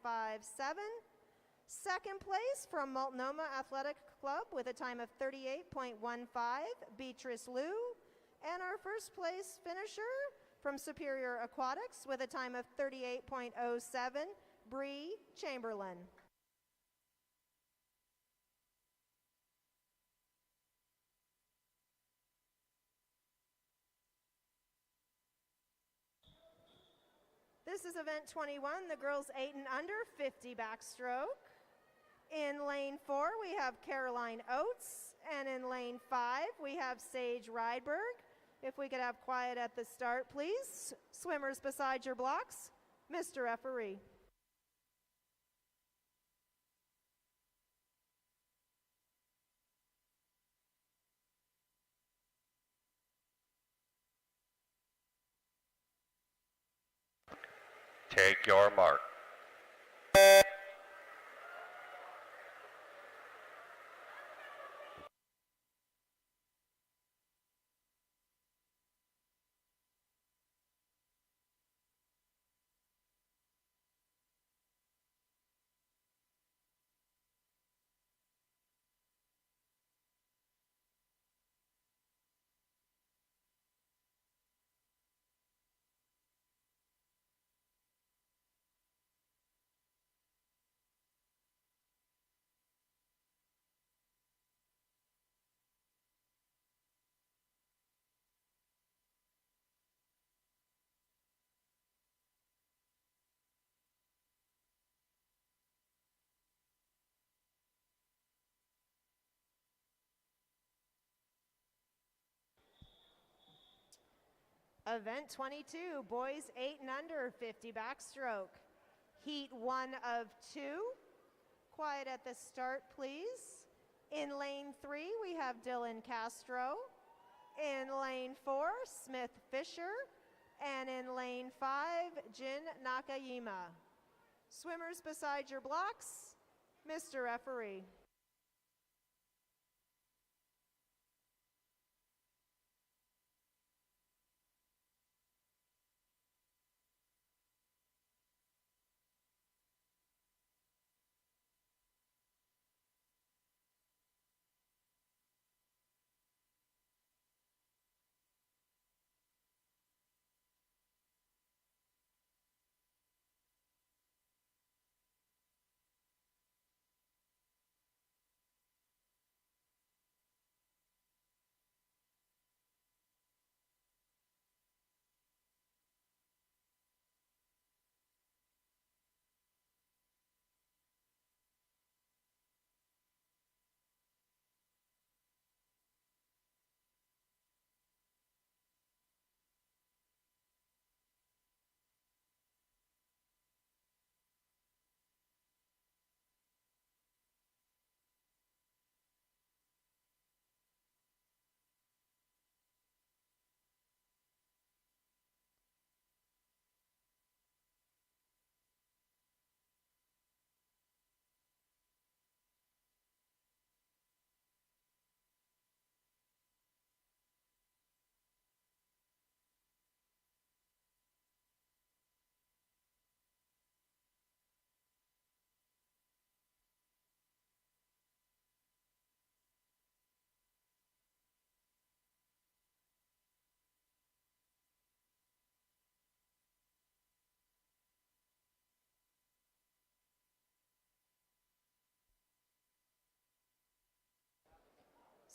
2nd place from Multnomah Athletic Club with a time of 38.15, Beatrice Liu. And our 1st place finisher from Superior Aquatics with a time of 38.07, Bree Chamberlain. This is event 21, the girls 8 and under, 50 backstroke. In lane 4, we have Caroline Oates, and in lane 5, we have Sage Rydberg. If we could have quiet at the start, please. Swimmers beside your blocks. Mr. Referee. Take your mark. Event 22, boys 8 and under, 50 backstroke. Heat 1 of 2. Quiet at the start, please. In lane 3, we have Dylan Castro. In lane 4, Smith Fisher. And in lane 5, Jin Nakayima. Swimmers beside your blocks. Mr. Referee.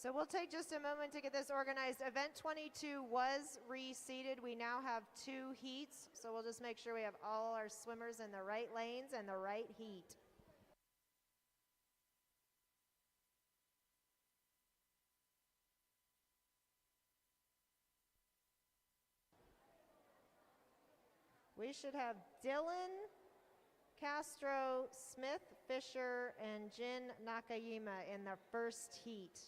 So we'll take just a moment to get this organized. Event 22 was reseated. We now have 2 heats, so we'll just make sure we have all our swimmers in the right lanes and the right heat. We should have Dylan, Castro, Smith, Fisher, and Jin Nakayima in the first heat.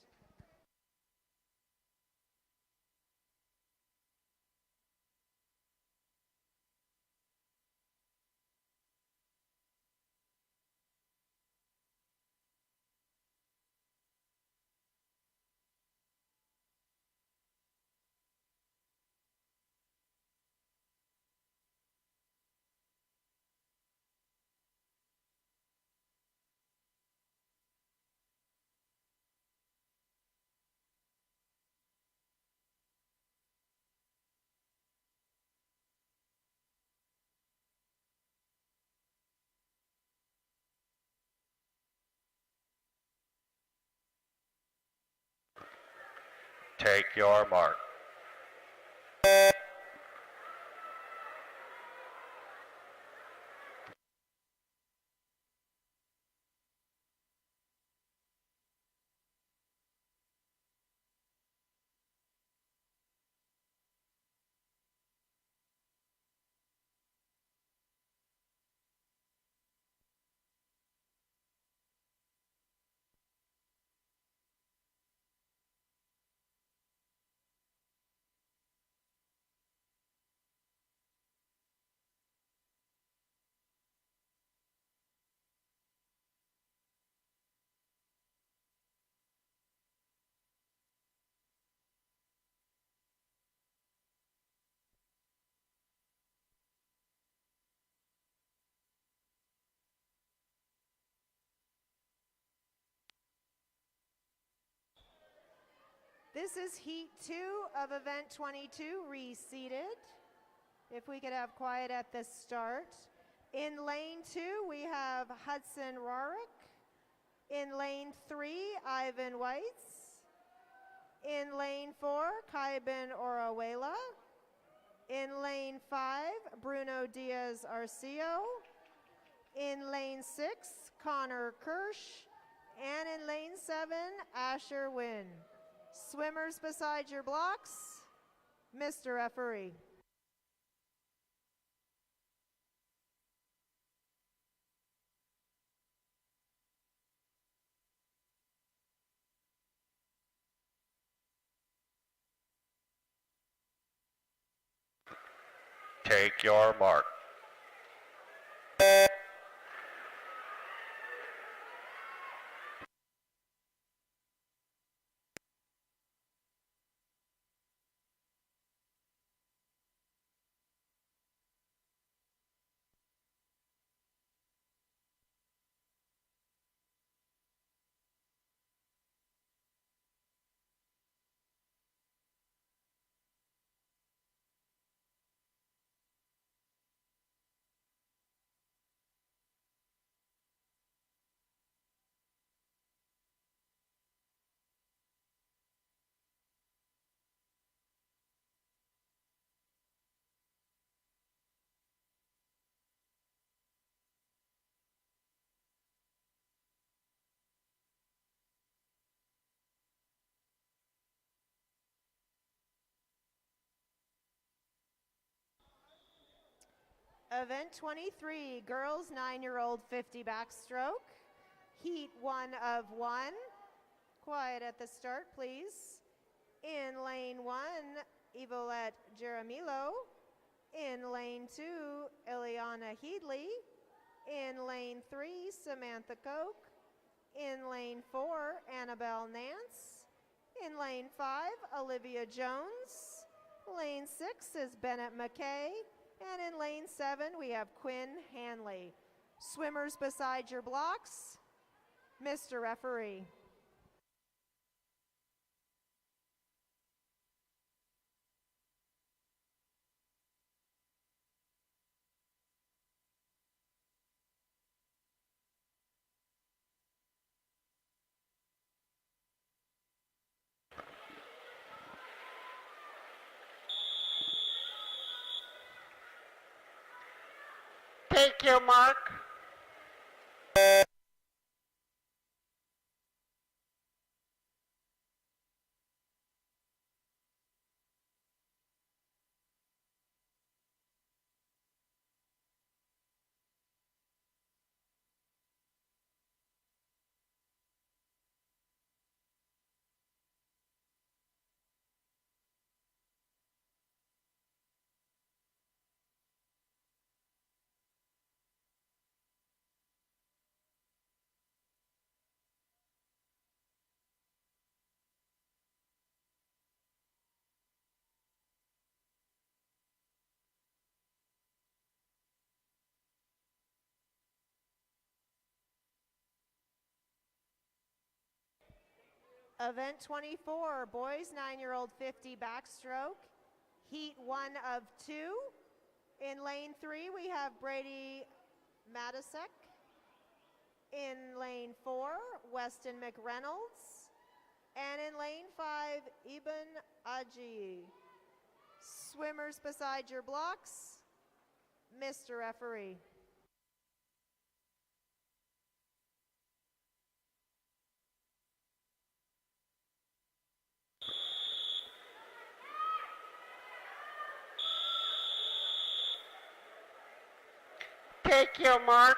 Take your mark. This is heat 2 of event 22, reseated. If we could have quiet at the start. In lane 2, we have Hudson Rarick. In lane 3, Ivan Weitz. In lane 4, Kaiben Orawela. In lane 5, Bruno Diaz Arcio. In lane 6, Connor Kirsch. And in lane 7, Asher Wynn. Swimmers beside your blocks, Mr. Referee. Take your mark. Event 23, girls 9-year-old 50 backstroke. Heat 1 of 1. Quiet at the start, please. In lane 1, Yvonne Jeremilo. In lane 2, Ileana Headley. In lane 3, Samantha Koch. In lane 4, Annabelle Nance. In lane 5, Olivia Jones. Lane 6 is Bennett McKay. And in lane 7, we have Quinn Hanley. Swimmers beside your blocks, Mr. Referee. Take your mark. Event 24, boys 9-year-old 50 backstroke, heat 1 of 2. In lane 3, we have Brady Matisek. In lane 4, Weston McReynolds. And in lane 5, Ibn Aji. Swimmers beside your blocks, Mr. Referee. Take your mark.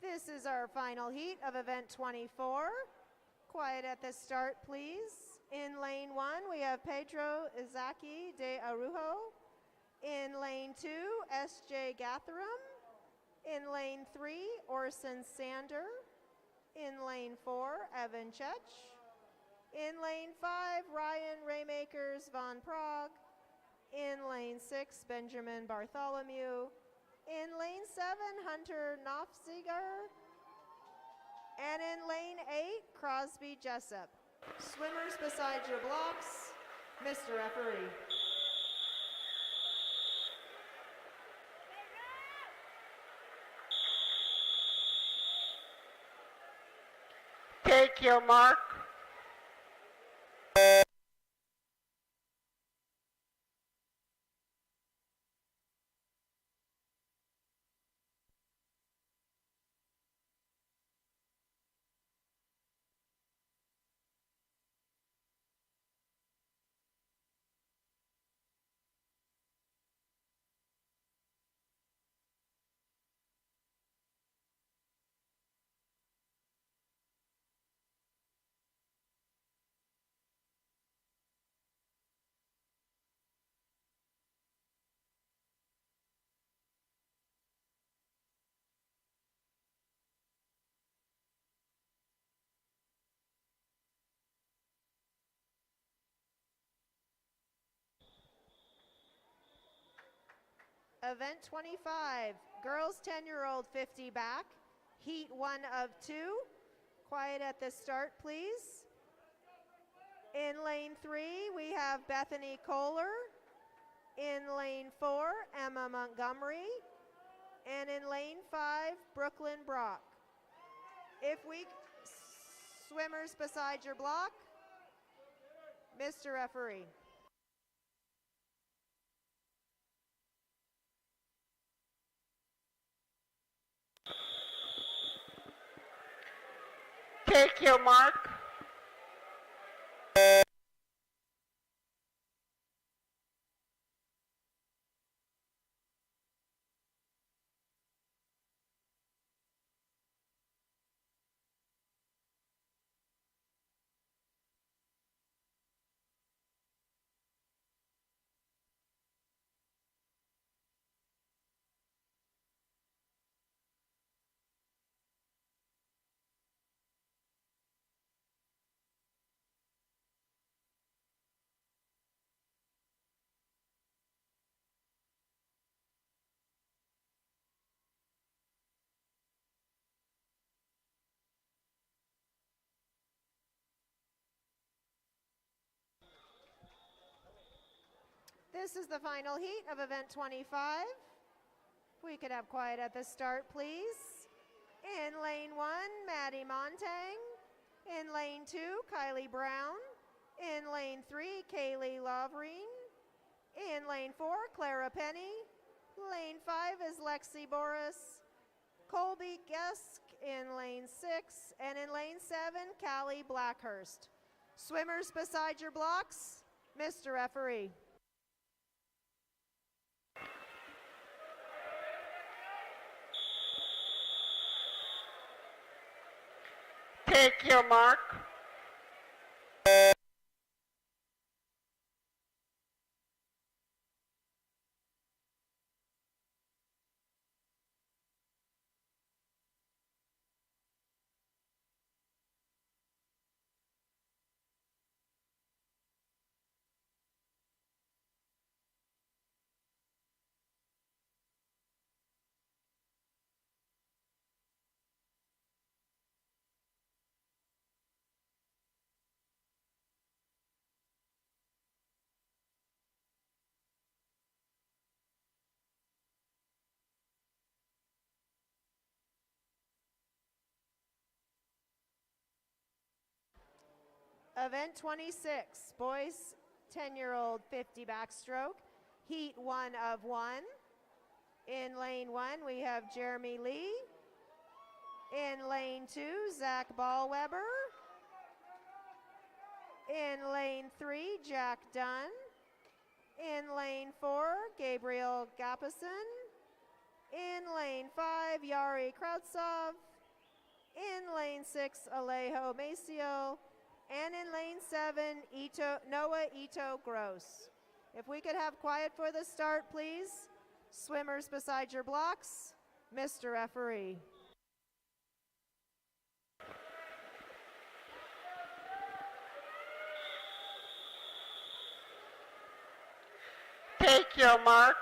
This is our final heat of event 24. Quiet at the start, please. In lane 1, we have Pedro Izaki de Arujo. In lane 2, S.J. Gatharum. In lane 3, Orson Sander. In lane 4, Evan Chech. In lane 5, Ryan Raymakers von Prague. In lane 6, Benjamin Bartholomew. In lane 7, Hunter Knopfziger. And in lane 8, Crosby Jessup. Swimmers beside your blocks, Mr. Referee. Take your mark. Event 25, girls 10-year-old 50 back, heat 1 of 2. Quiet at the start, please. In lane 3, we have Bethany Kohler. In lane 4, Emma Montgomery. And in lane 5, Brooklyn Brock. If we, swimmers beside your block, Mr. Referee. Take your mark. This is the final heat of event 25. If we could have quiet at the start, please. In lane 1, Maddie Montang. In lane 2, Kylie Brown. In lane 3, Kaylee Lovreen. In lane 4, Clara Penny. Lane 5 is Lexi Boris. Colby Gesk in lane 6. And in lane 7, Callie Blackhurst. Swimmers beside your blocks, Mr. Referee. Take your mark. Event 26, boys 10-year-old 50 backstroke, heat 1 of 1. In lane 1, we have Jeremy Lee. In lane 2, Zach Ballweber. In lane 3, Jack Dunn. In lane 4, Gabriel Gapison. In lane 5, Yari Krautsov. In lane 6, Alejo Macio. And in lane 7, Noah Ito Gross. If we could have quiet for the start, please. Swimmers beside your blocks, Mr. Referee. Take your mark.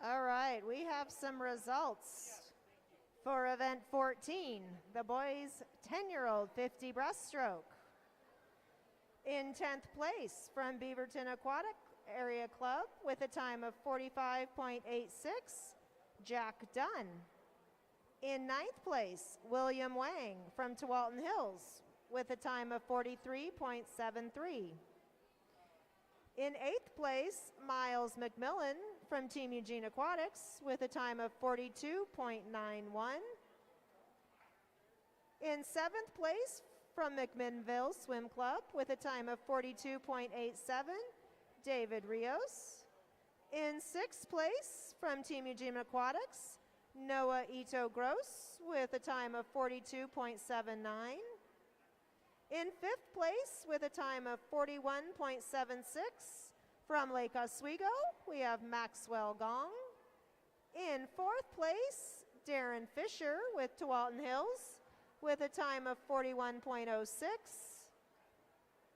All right, we have some results for event 14, the boys 10-year-old 50 breaststroke. In 10th place from Beaverton Aquatic Area Club with a time of 45.86, Jack Dunn. In 9th place, William Wang from Tualatin Hills with a time of 43.73. In 8th place, Miles McMillan from Team Eugene Aquatics with a time of 42.91. In 7th place, from McMinnville Swim Club with a time of 42.87, David Rios. In 6th place, from Team Eugene Aquatics, Noah Ito Gross with a time of 42.79. In 5th place, with a time of 41.76, from Lake Oswego, we have Maxwell Gong. In 4th place, Darren Fisher with Tualatin Hills with a time of 41.06.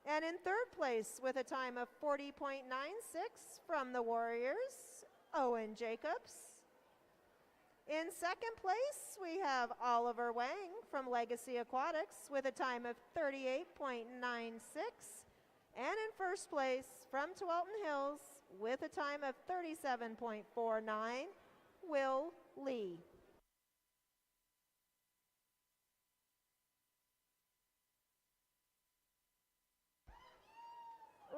And in 3rd place, with a time of 40.96, from the Warriors, Owen Jacobs. In 2nd place, we have Oliver Wang from Legacy Aquatics with a time of 38.96. And in 1st place, from Tualatin Hills with a time of 37.49, Will Lee.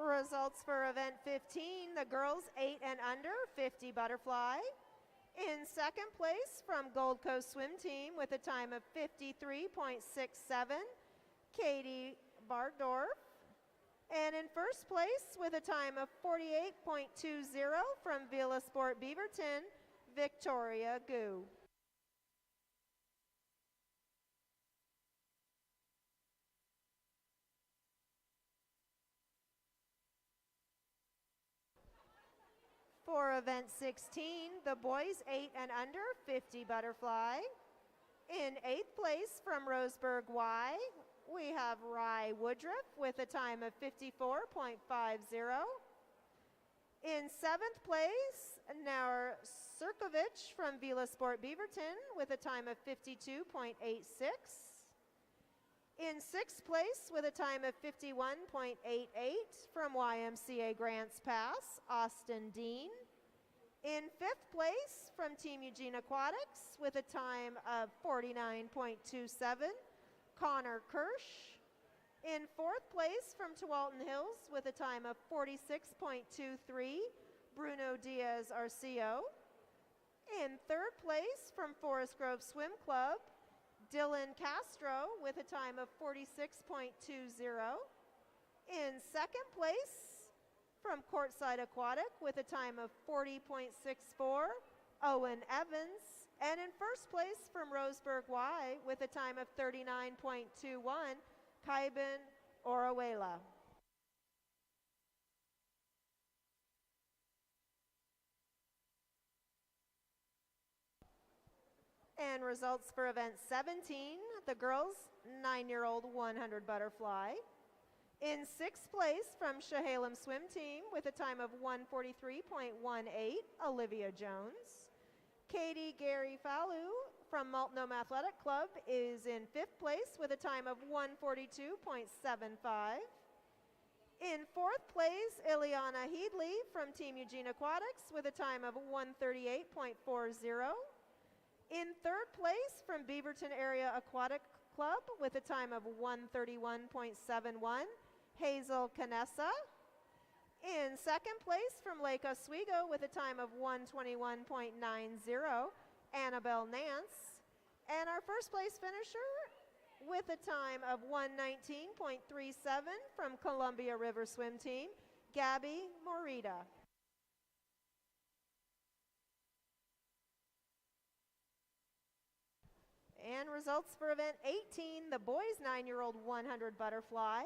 Results for event 15, the girls 8 and under, 50 butterfly. In second place from Gold Coast Swim Team with a time of 53.67, Katie Bardorf. And in first place with a time of 48.20 from Vila Sport Beaverton, Victoria Gu. For event 16, the boys 8 and under, 50 butterfly. In 8th place from Roseburg Y, we have Rye Woodruff with a time of 54.50. In 7th place, Naur Sirkovich from Vila Sport Beaverton with a time of 52.86. In 6th place with a time of 51.88 from YMCA Grants Pass, Austin Dean. In 5th place from Team Eugene Aquatics with a time of 49.27, Connor Kirsch. In 4th place from Tualatin Hills with a time of 46.23, Bruno Diaz Arcio. In 3rd place from Forest Grove Swim Club, Dylan Castro with a time of 46.20. In 2nd place from Courtside Aquatic with a time of 40.64, Owen Evans. And in 1st place from Roseburg Y with a time of 39.21, Kaiben Orawela. And results for event 17, the girls 9-year-old 100 butterfly. In 6th place from Chehalem Swim Team with a time of 1:43.18, Olivia Jones. Katie Gary Fallu from Multnomah Athletic Club is in 5th place with a time of 1:42.75. In 4th place, Ileana Headley from Team Eugene Aquatics with a time of 1:38.40. In 3rd place from Beaverton Area Aquatic Club with a time of 1:31.71, Hazel Canessa. In 2nd place from Lake Oswego with a time of 1:21.90, Annabelle Nance. And our 1st place finisher with a time of 1:19.37 from Columbia River Swim Team, Gabby Morita. And results for event 18, the boys 9-year-old 100 butterfly.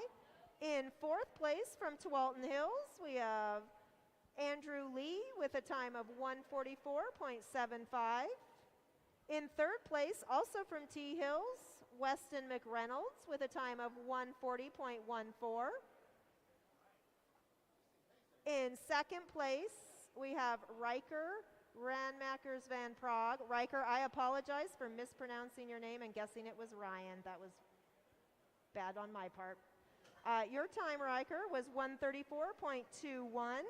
In 4th place from Tualatin Hills, we have Andrew Lee with a time of 1:44.75. In 3rd place, also from T Hills, Weston McReynolds with a time of 1:40.14. In 2nd place, we have Riker Ranmakers Van Praag. Riker, I apologize for mispronouncing your name and guessing it was Ryan. That was bad on my part. Your time, Riker, was 1:34.21.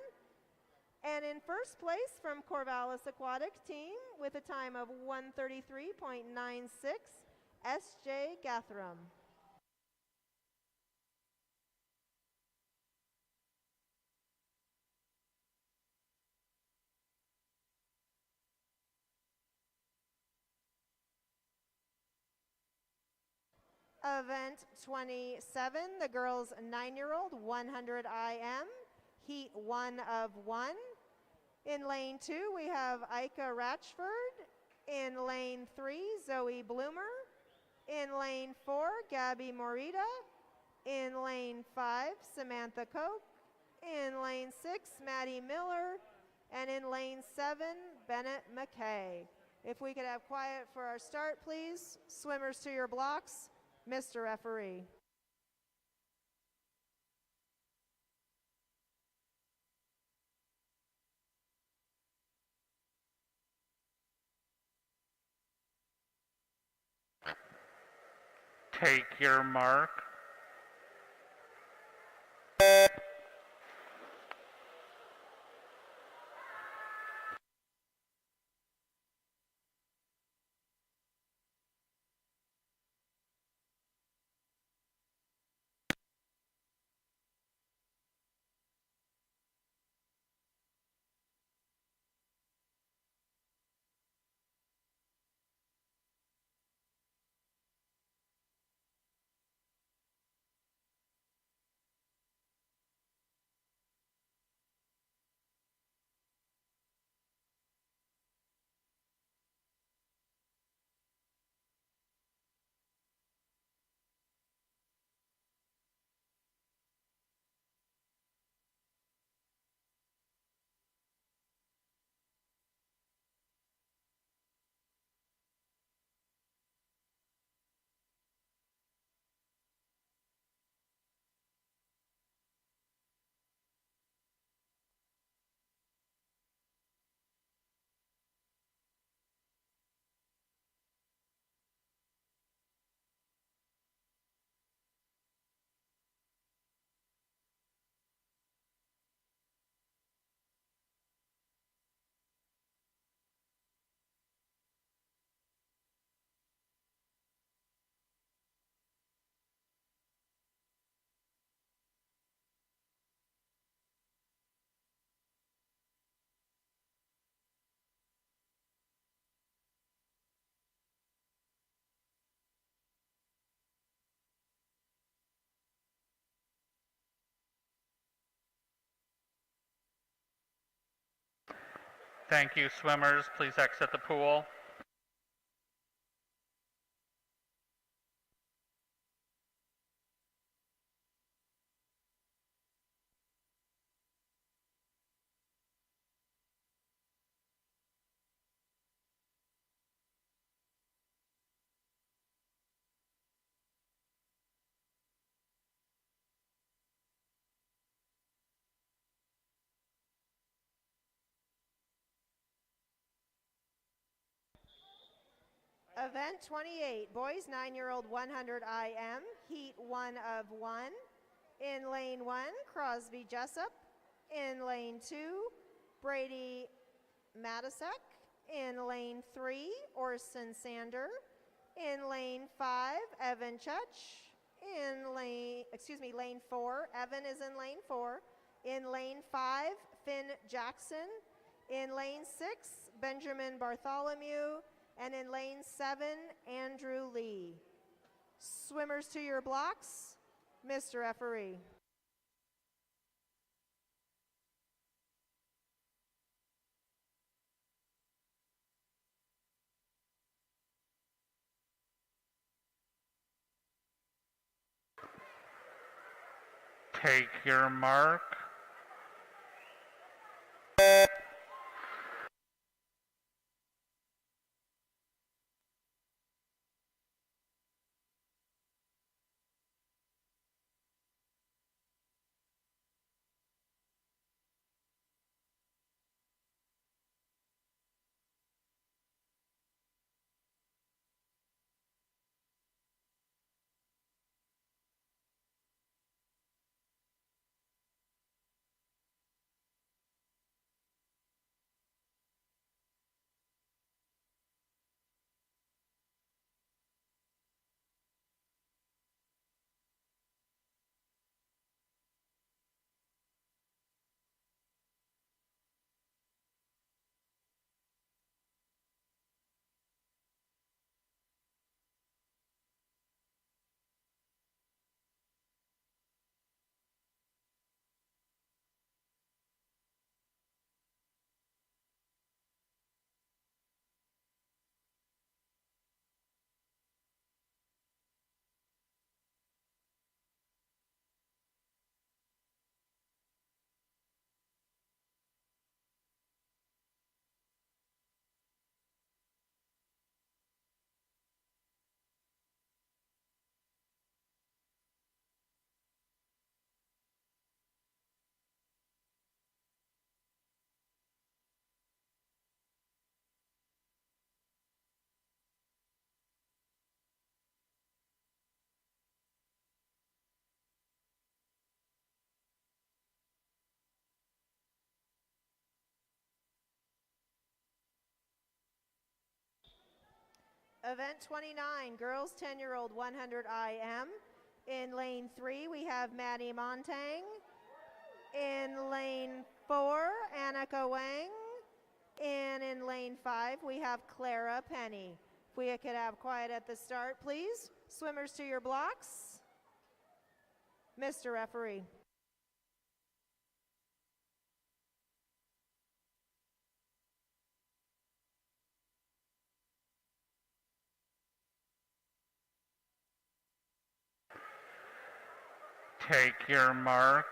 And in 1st place from Corvallis Aquatic Team with a time of 1:33.96, S.J. Gathram. Event 27, the girls 9-year-old 100 IM, heat 1 of 1. In lane 2, we have Ika Ratchford. In lane 3, Zoe Bloomer. In lane 4, Gabby Morita. In lane 5, Samantha Koch. In lane 6, Maddie Miller. And in lane 7, Bennett McKay. If we could have quiet for our start, please. Swimmers to your blocks. Mr. Referee. Take your mark. Thank you, swimmers. Please exit the pool. Event 28, boys 9-year-old 100 IM, heat 1 of 1. In lane 1, Crosby Jessup. In lane 2, Brady Matisek. In lane 3, Orson Sander. In lane 5, Evan Chutch. In lane 4, Evan is in lane 4. In lane 5, Finn Jackson. In lane 6, Benjamin Bartholomew. And in lane 7, Andrew Lee. Swimmers to your blocks, Mr. Referee. Take your mark. Event 29, girls 10-year-old 100 IM. In lane 3, we have Maddie Montang. In lane 4, Annika Wang. And in lane 5, we have Clara Penny. If we could have quiet at the start, please. Swimmers to your blocks. Mr. Referee. Take your mark.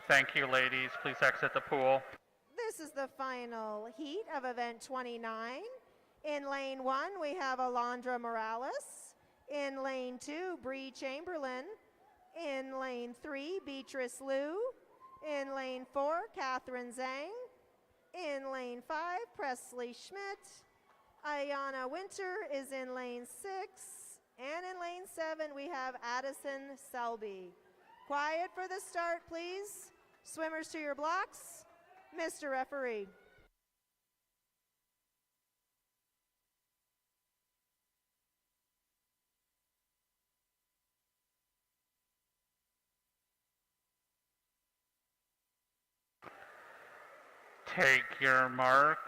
Thank you, ladies. Please exit the pool. This is the final heat of event 29. In lane 1, we have Alondra Morales. In lane 2, Bree Chamberlain. In lane 3, Beatrice Liu. In lane 4, Catherine Zhang. In lane 5, Presley Schmidt. Ayana Winter is in lane 6. And in lane 7, we have Addison Selby. Quiet for the start, please. Swimmers to your blocks. Mr. Referee. Take your mark.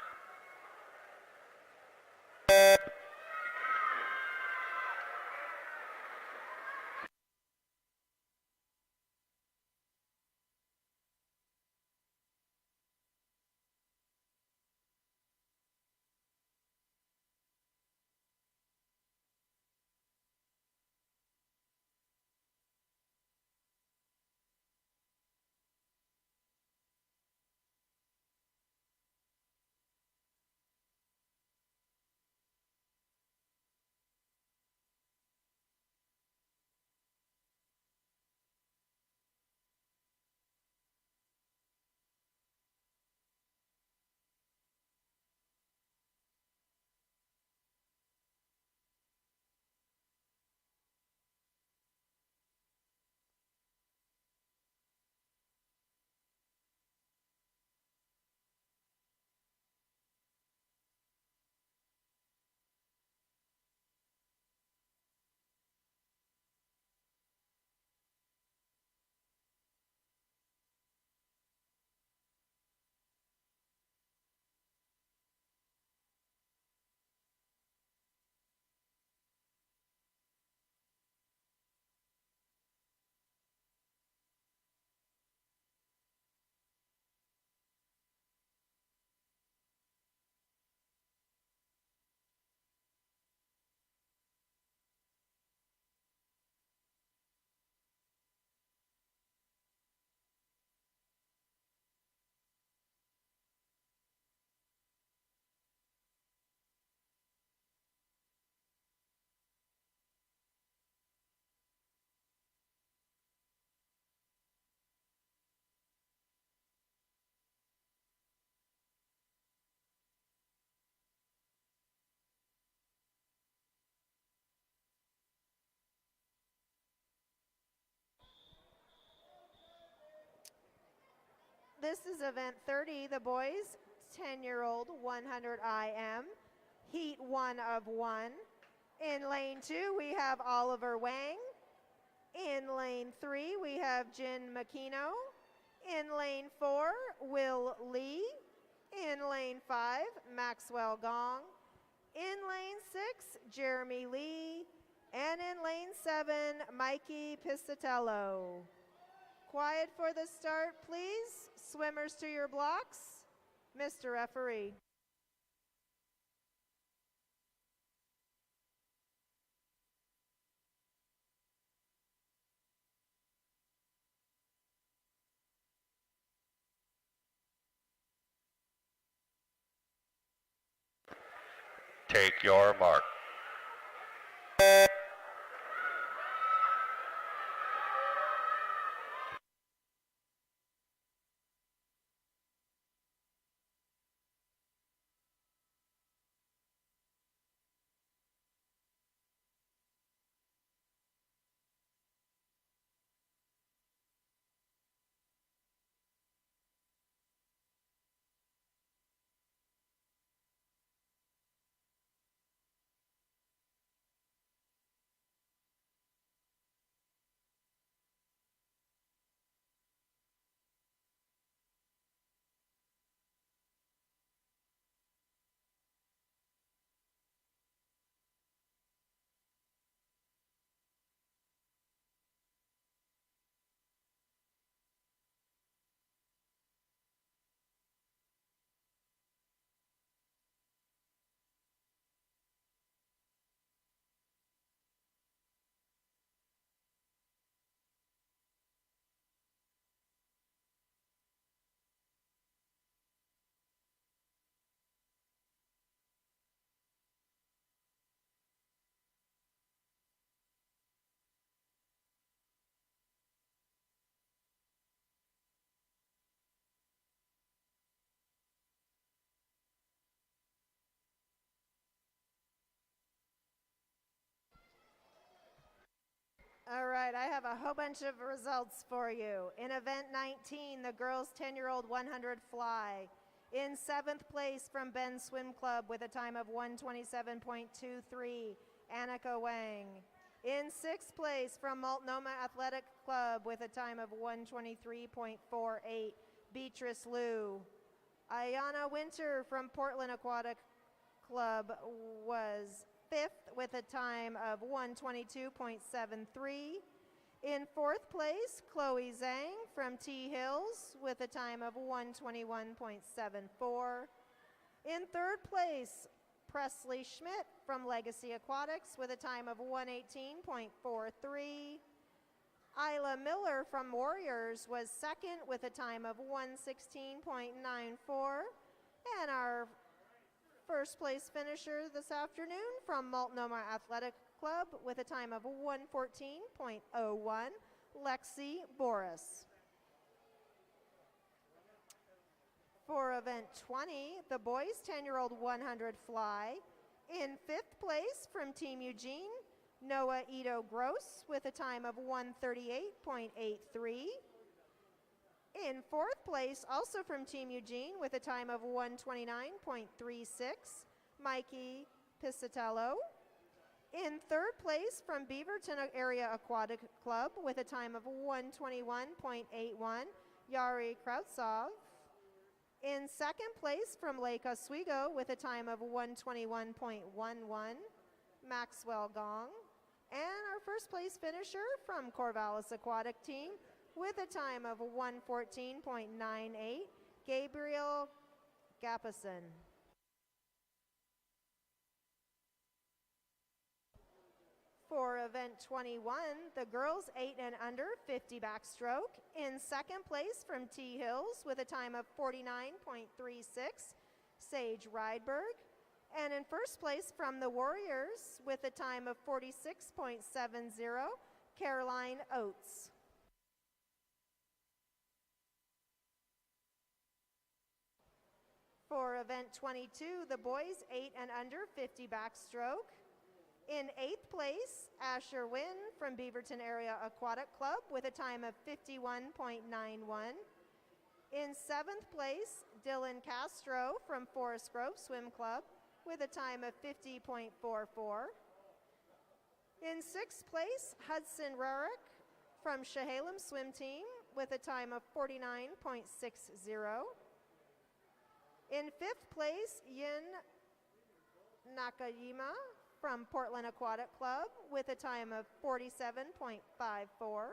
This is event 30, the boys, 10-year-old 100 IM, heat 1 of 1. In lane 2, we have Oliver Wang. In lane 3, we have Jin Makino. In lane 4, Will Lee. In lane 5, Maxwell Gong. In lane 6, Jeremy Lee. And in lane 7, Mikey Piscitello. Quiet for the start, please. Swimmers to your blocks. Mr. Referee. Take your mark. All right, I have a whole bunch of results for you. In event 19, the girls 10-year-old 100 fly. In 7th place from Ben Swim Club with a time of 1:27.23, Annika Wang. In 6th place from Multnomah Athletic Club with a time of 1:23.48, Beatrice Liu. Ayana Winter from Portland Aquatic Club was 5th with a time of 1:22.73. In 4th place, Chloe Zhang from T Hills with a time of 1:21.74. In 3rd place, Presley Schmidt from Legacy Aquatics with a time of 1:18.43. Isla Miller from Warriors was 2nd with a time of 1:16.94. And our first place finisher this afternoon from Multnomah Athletic Club with a time of 1:14.01, Lexi Boris. For event 20, the boys 10-year-old 100 fly. In 5th place from Team Eugene, Noah Ito Gross with a time of 1:38.83. In 4th place, also from Team Eugene with a time of 1:29.36, Mikey Piscatello. In 3rd place from Beaverton Area Aquatic Club with a time of 1:21.81, Yari Krautsov. In 2nd place from Lake Oswego with a time of 1:21.11, Maxwell Gong. And our first place finisher from Corvallis Aquatic Team with a time of 1:14.98, Gabriel Gapison. For event 21, the girls 8 and under 50 backstroke. In 2nd place from T Hills with a time of 49.36, Sage Rydberg. And in 1st place from the Warriors with a time of 46.70, Caroline Oates. For event 22, the boys 8 and under 50 backstroke. In 8th place, Asher Wynn from Beaverton Area Aquatic Club with a time of 51.91. In 7th place, Dylan Castro from Forest Grove Swim Club with a time of 50.44. In 6th place, Hudson Rarick from Chehalem Swim Team with a time of 49.60. In 5th place, Yin Nakajima from Portland Aquatic Club with a time of 47.54.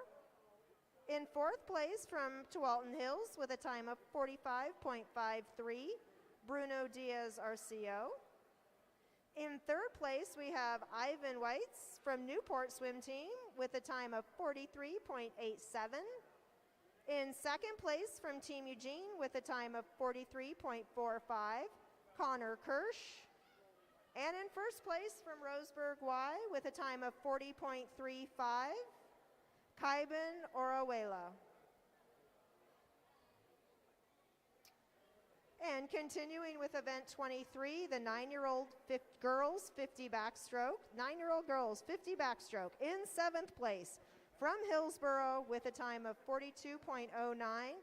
In 4th place from Tualatin Hills with a time of 45.53, Bruno Diaz Arcio. In 3rd place, we have Ivan Weitz from Newport Swim Team with a time of 43.87. In 2nd place from Team Eugene with a time of 43.45, Connor Kirsch. And in 1st place from Roseburg Y with a time of 40.35, Kaiben Orawela. And continuing with event 23, the 9-year-old girls 50 backstroke. 9-year-old girls 50 backstroke in 7th place from Hillsborough with a time of 42.09,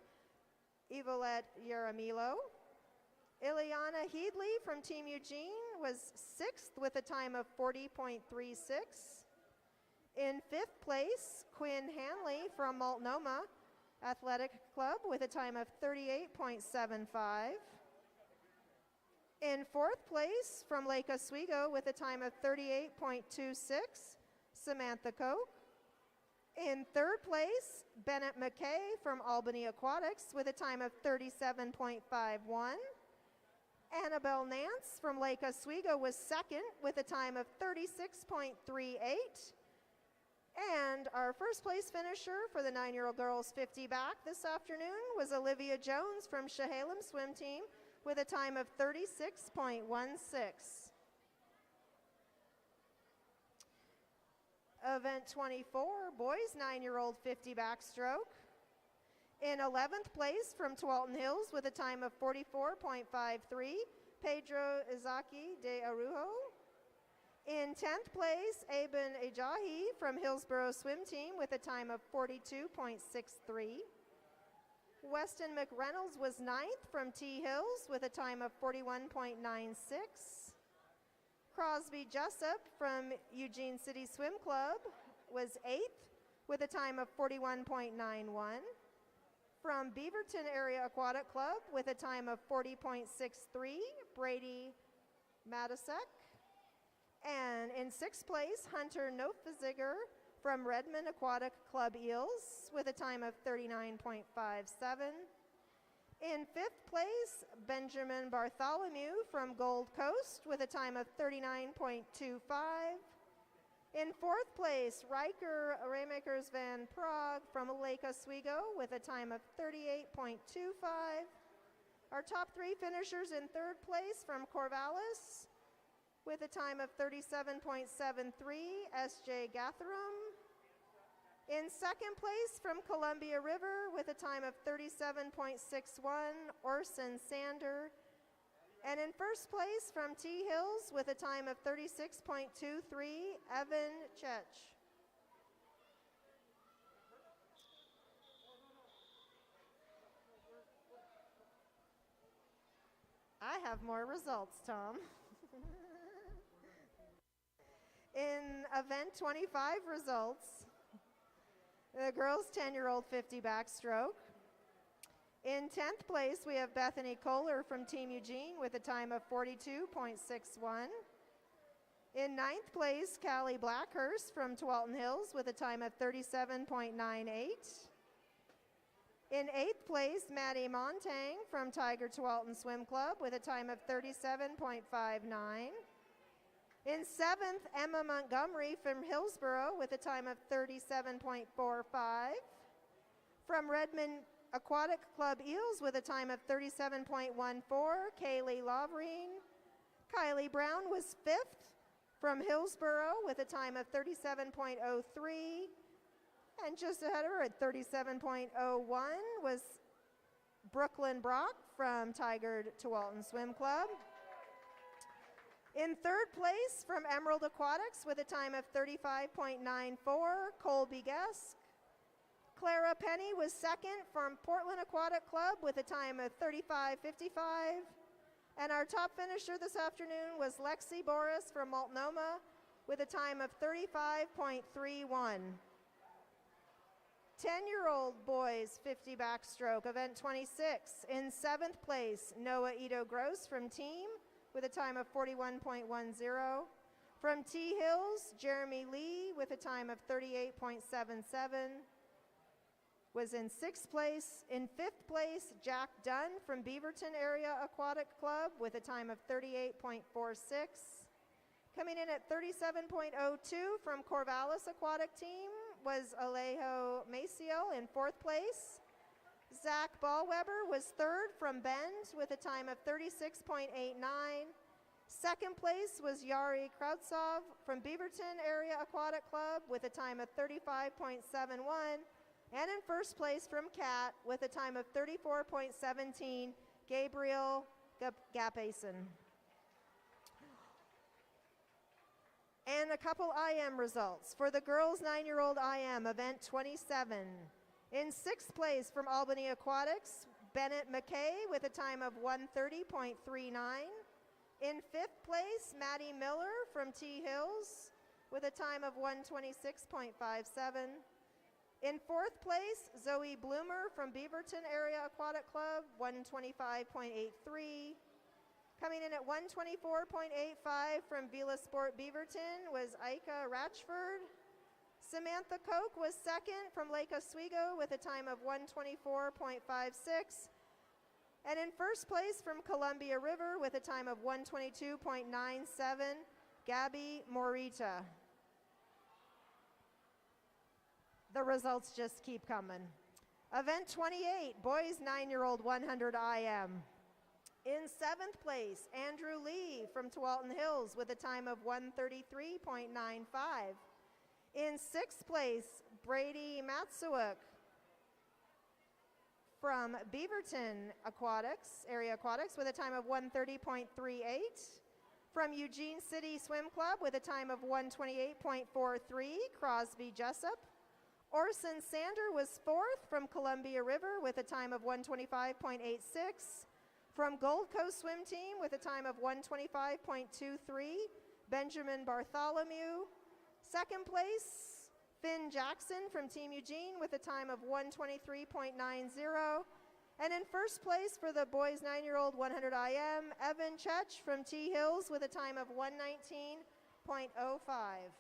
Evelette Yaramilo. Ileana Headley from Team Eugene was 6th with a time of 40.36. In 5th place, Quinn Hanley from Multnomah Athletic Club with a time of 38.75. In 4th place from Lake Oswego with a time of 38.26, Samantha Koch. In 3rd place, Bennett McKay from Albany Aquatics with a time of 37.51. Annabelle Nance from Lake Oswego was 2nd with a time of 36.38. And our first place finisher for the 9-year-old girls 50 back this afternoon was Olivia Jones from Chehalem Swim Team with a time of 36.16. Event 24, boys 9-year-old 50 backstroke. In 11th place from Tualatin Hills with a time of 44.53, Pedro Izaki de Arujo. In 10th place, Aben Ajahi from Hillsborough Swim Team with a time of 42.63. Weston McReynolds was 9th from T Hills with a time of 41.96. Crosby Jessup from Eugene City Swim Club was 8th with a time of 41.91. From Beaverton Area Aquatic Club with a time of 40.63, Brady Matasek. And in 6th place, Hunter Nofiziger from Redmond Aquatic Club Eels with a time of 39.57. In 5th place, Benjamin Bartholomew from Gold Coast with a time of 39.25. In 4th place, Riker Raymakers Van Prague from Lake Oswego with a time of 38.25. Our top 3 finishers in 3rd place from Corvallis with a time of 37.73, S.J. Gatherum. In 2nd place from Columbia River with a time of 37.61, Orson Sander. And in 1st place from T Hills with a time of 36.23, Evan Chech. I have more results, Tom. In event 25 results, the girls 10-year-old 50 backstroke. In 10th place, we have Bethany Kohler from Team Eugene with a time of 42.61. In 9th place, Callie Blackhurst from Tualatin Hills with a time of 37.98. In 8th place, Maddie Montang from Tiger Tualatin Swim Club with a time of 37.59. In 7th, Emma Montgomery from Hillsborough with a time of 37.45. From Redmond Aquatic Club Eels with a time of 37.14, Kaylee Lavrine. Kylie Brown was 5th from Hillsborough with a time of 37.03. And just ahead of her at 37.01 was Brooklyn Brock from Tiger Tualatin Swim Club. In 3rd place from Emerald Aquatics with a time of 35.94, Colby Guest. Clara Penny was 2nd from Portland Aquatic Club with a time of 35.55. And our top finisher this afternoon was Lexi Boris from Multnomah with a time of 35.31. 10-year-old boys 50 backstroke, event 26. In 7th place, Noah Ito Gross from Team with a time of 41.10. From T Hills, Jeremy Lee with a time of 38.77 was in 6th place. In 5th place, Jack Dunn from Beaverton Area Aquatic Club with a time of 38.46. Coming in at 37.02 from Corvallis Aquatic Team was Alejo Maciel in 4th place. Zach Ballweber was 3rd from Bend with a time of 36.89. 2nd place was Yari Krautsov from Beaverton Area Aquatic Club with a time of 35.71. And in 1st place from Cat with a time of 34.17, Gabriel Gapason. And a couple IM results. For the girls 9-year-old IM, event 27. In 6th place from Albany Aquatics, Bennett McKay with a time of 1:30.39. In 5th place, Maddie Miller from T Hills with a time of 1:26.57. In 4th place, Zoe Bloomer from Beaverton Area Aquatic Club, 1:25.83. Coming in at 1:24.85 from Vila Sport Beaverton was Ika Ratchford. Samantha Koch was 2nd from Lake Oswego with a time of 1:24.56. And in 1st place from Columbia River with a time of 1:22.97, Gabby Morita. The results just keep coming. Event 28, boys 9-year-old 100 IM. In 7th place, Andrew Lee from Tualatin Hills with a time of 1:33.95. In 6th place, Brady Matsuik from Beaverton Aquatics, Area Aquatics with a time of 1:30.38. From Eugene City Swim Club with a time of 1:28.43, Crosby Jessup. Orson Sander was 4th from Columbia River with a time of 1:25.86. From Gold Coast Swim Team with a time of 1:25.23, Benjamin Bartholomew. 2nd place, Finn Jackson from Team Eugene with a time of 1:23.90. And in 1st place for the boys 9-year-old 100 IM, Evan Chech from T Hills with a time of 1:19.05.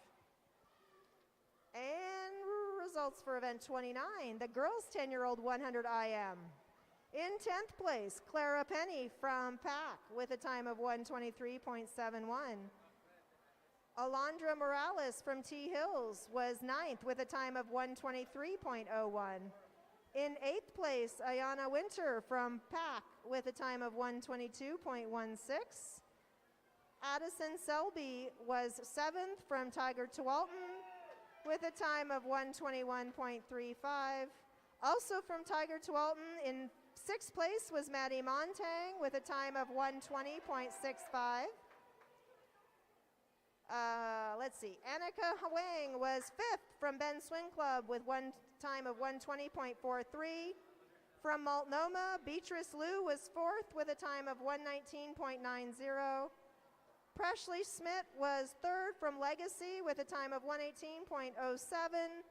And results for event 29, the girls 10-year-old 100 IM. In 10th place, Clara Penny from PAC with a time of 1:23.71. Alondra Morales from T Hills was 9th with a time of 1:23.01. In 8th place, Ayana Winter from PAC with a time of 1:22.16. Addison Selby was 7th from Tiger Tualatin with a time of 1:21.35. Also from Tiger Tualatin in 6th place was Maddie Montang with a time of 1:20.65. Let's see, Annika Hwang was 5th from Ben Swing Club with one time of 1:20.43. From Multnomah, Beatrice Liu was 4th with a time of 1:19.90. Presley Smith was 3rd from Legacy with a time of 1:18.07.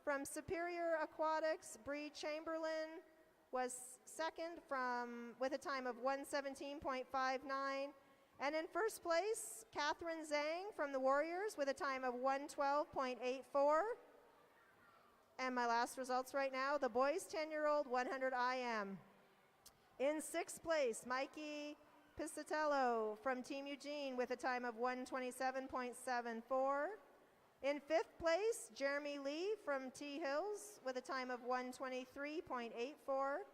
From Superior Aquatics, Bree Chamberlain was 2nd with a time of 1:17.59. And in 1st place, Catherine Zhang from the Warriors with a time of 1:12.84. And my last results right now, the boys 10-year-old 100 IM. In 6th place, Mikey Piscatello from Team Eugene with a time of 1:27.74. In 5th place, Jeremy Lee from T Hills with a time of 1:23.84.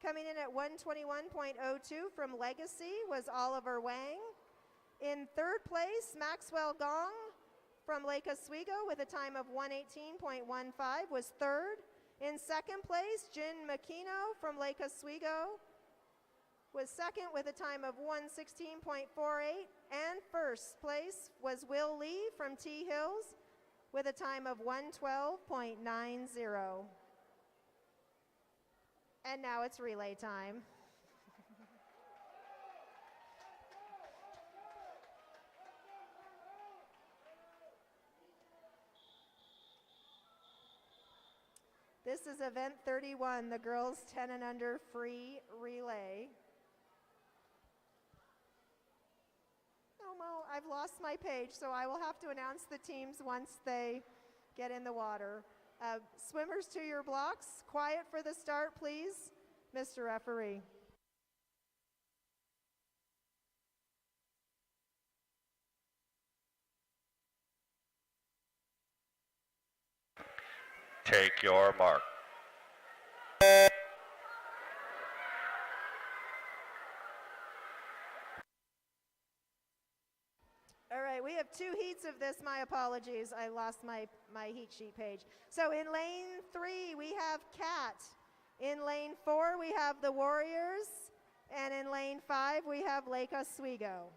Coming in at 1:21.02 from Legacy was Oliver Wang. In 3rd place, Maxwell Gong from Lake Oswego with a time of 1:18.15 was 3rd. In 2nd place, Jin Makino from Lake Oswego was 2nd with a time of 1:16.48. And 1st place was Will Lee from T Hills with a time of 1:12.90. And now it's relay time. This is event 31, the girls 10 and under free relay. Oh, Mo, I've lost my page, so I will have to announce the teams once they get in the water. Swimmers to your blocks. Quiet for the start, please, Mr. Referee. Take your mark. All right, we have 2 heats of this. My apologies. I lost my heat sheet page. So in lane 3, we have Cat. In lane 4, we have the Warriors. And in lane 5, we have Lake Oswego.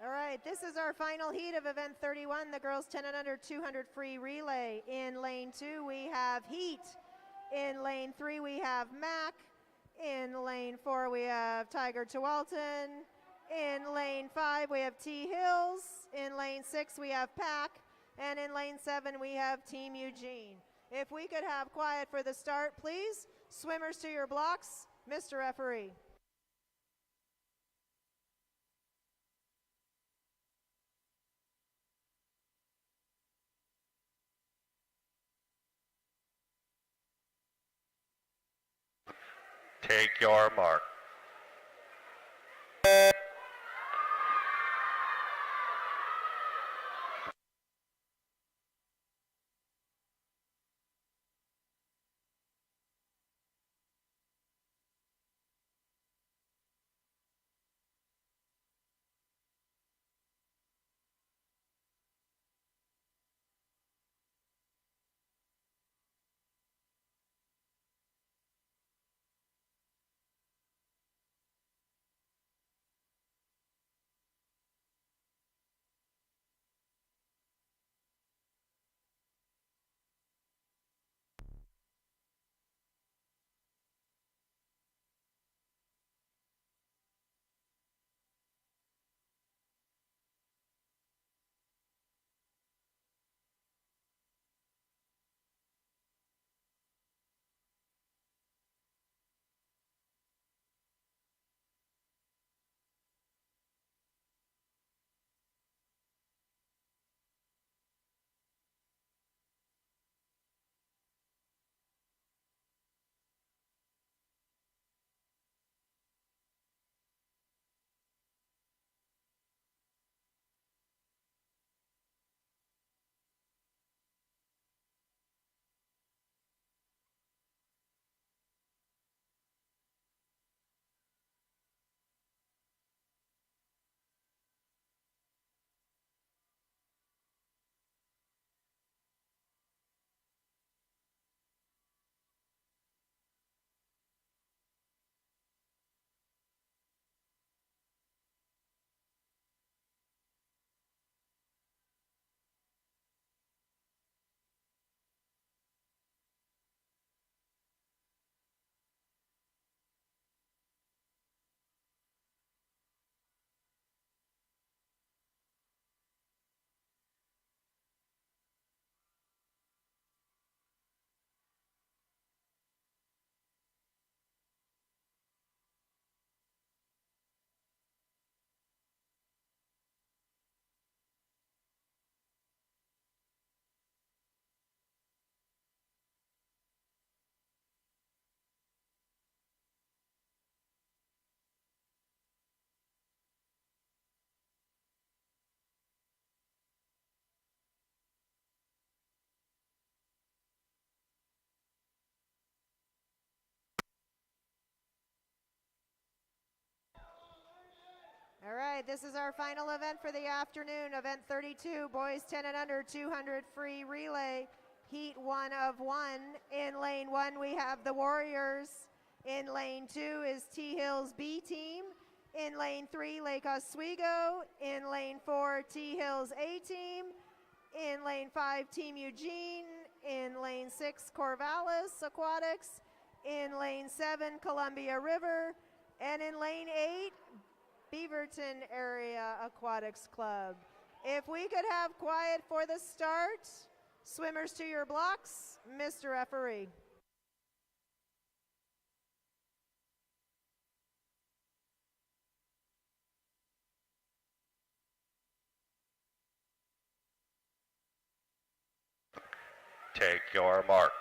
All right, this is our final heat of event 31, the girls 10 and under 200 free relay. In lane 2, we have Heat. In lane 3, we have Mac. In lane 4, we have Tiger Tualatin. In lane 5, we have T Hills. In lane 6, we have Pack. And in lane 7, we have Team Eugene. If we could have quiet for the start, please. Swimmers to your blocks. Mr. Referee. Take your mark. All right, this is our final event for the afternoon, event 32, boys 10 and under 200 free relay, heat 1 of 1. In lane 1, we have the Warriors. In lane 2 is T Hills B team. In lane 3, Lake Oswego. In lane 4, T Hills A team. In lane 5, Team Eugene. In lane 6, Corvallis Aquatics. In lane 7, Columbia River. And in lane 8, Beaverton Area Aquatics Club. If we could have quiet for the start, swimmers to your blocks, Mr. Referee. Take your mark.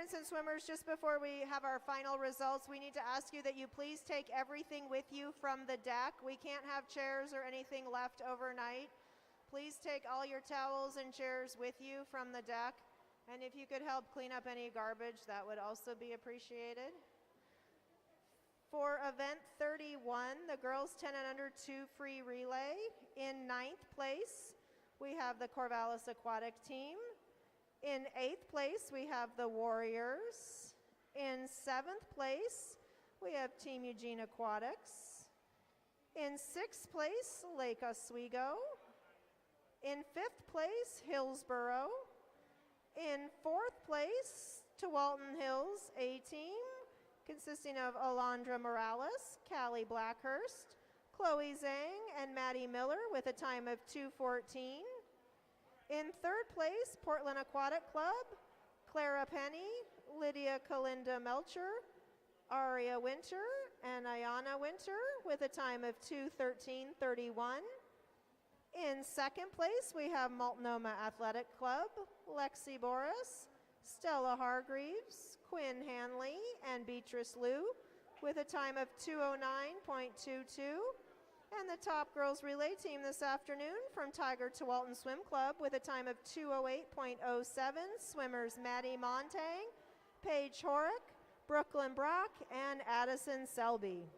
Parents and swimmers, just before we have our final results, we need to ask you that you please take everything with you from the deck. We can't have chairs or anything left overnight. Please take all your towels and chairs with you from the deck. And if you could help clean up any garbage, that would also be appreciated. For event 31, the girls 10 and under 2 free relay. In 9th place, we have the Corvallis Aquatic team. In 8th place, we have the Warriors. In 7th place, we have Team Eugene Aquatics. In 6th place, Lake Oswego. In 5th place, Hillsboro. In 4th place, Tualatin Hills A team, consisting of Alondra Morales, Callie Blackhurst, Chloe Zhang, and Maddie Miller with a time of 2:14. In 3rd place, Portland Aquatic Club, Clara Penny, Lydia Kalinda Melcher, Aria Winter, and Ayana Winter with a time of 2:13:31. In 2nd place, we have Multnomah Athletic Club, Lexi Boris, Stella Hargreaves, Quinn Hanley, and Beatrice Liu with a time of 2:09:22. And the top girls relay team this afternoon from Tiger Tualatin Swim Club with a time of 2:08:07, swimmers Maddie Montang, Paige Horick, Brooklyn Brock, and Addison Selby.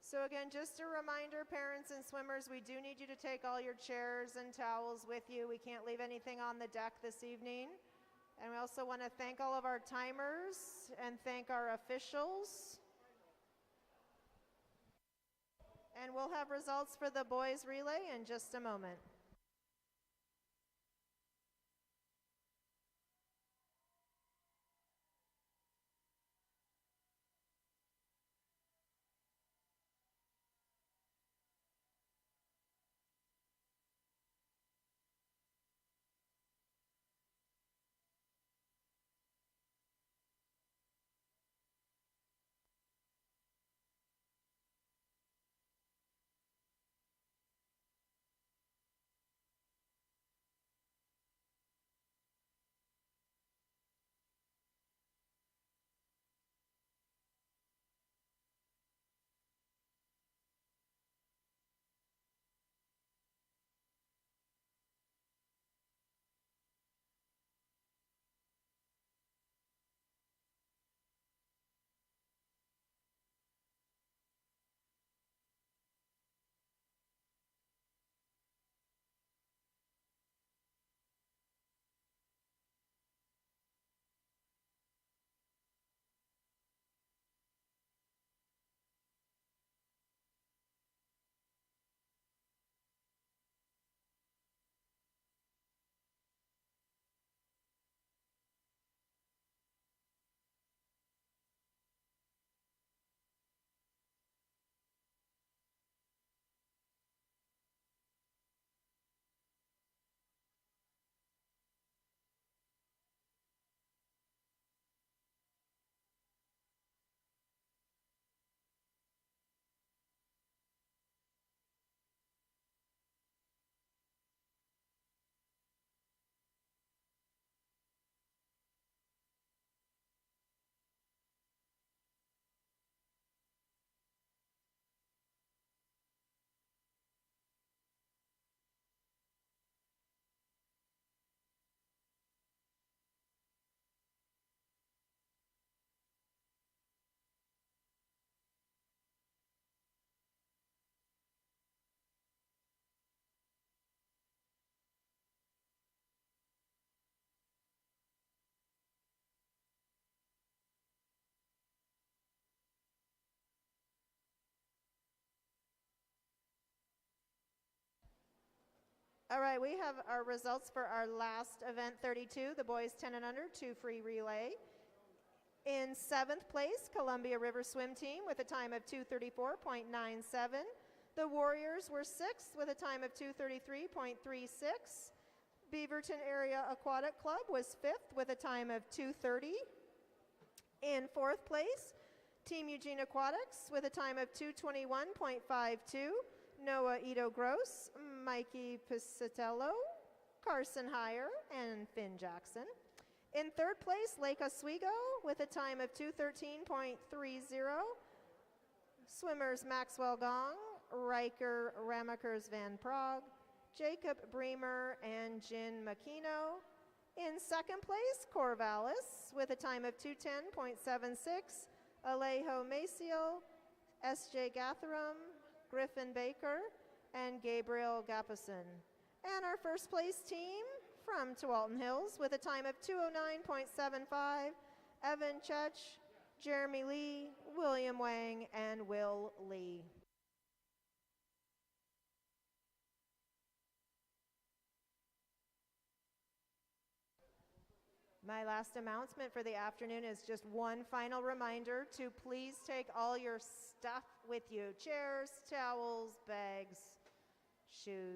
So again, just a reminder, parents and swimmers, we do need you to take all your chairs and towels with you. We can't leave anything on the deck this evening. And we also want to thank all of our timers and thank our officials. And we'll have results for the boys relay in just a moment. All right, we have our results for our last event 32, the boys 10 and under 2 free relay. In 7th place, Columbia River Swim Team with a time of 2:34:97. The Warriors were 6th with a time of 2:33:36. Beaverton Area Aquatic Club was 5th with a time of 2:30. In 4th place, Team Eugene Aquatics with a time of 2:21:52. Noah Ito Gross, Mikey Piscitello, Carson Heyer, and Finn Jackson. In third place, Lake Oswego with a time of 2:13.30. Swimmers Maxwell Gong, Riker Ramakers Van Prague, Jacob Bremer, and Jin Makino. In second place, Corvallis with a time of 2:10.76. Alejo Maciel, S.J. Gatherum, Griffin Baker, and Gabriel Gapison. And our first place team from Tualatin Hills with a time of 2:09.75, Evan Chech, Jeremy Lee, William Wang, and Will Lee. My last announcement for the afternoon is just one final reminder to please take all your stuff with you. Chairs, towels, bags, shoes.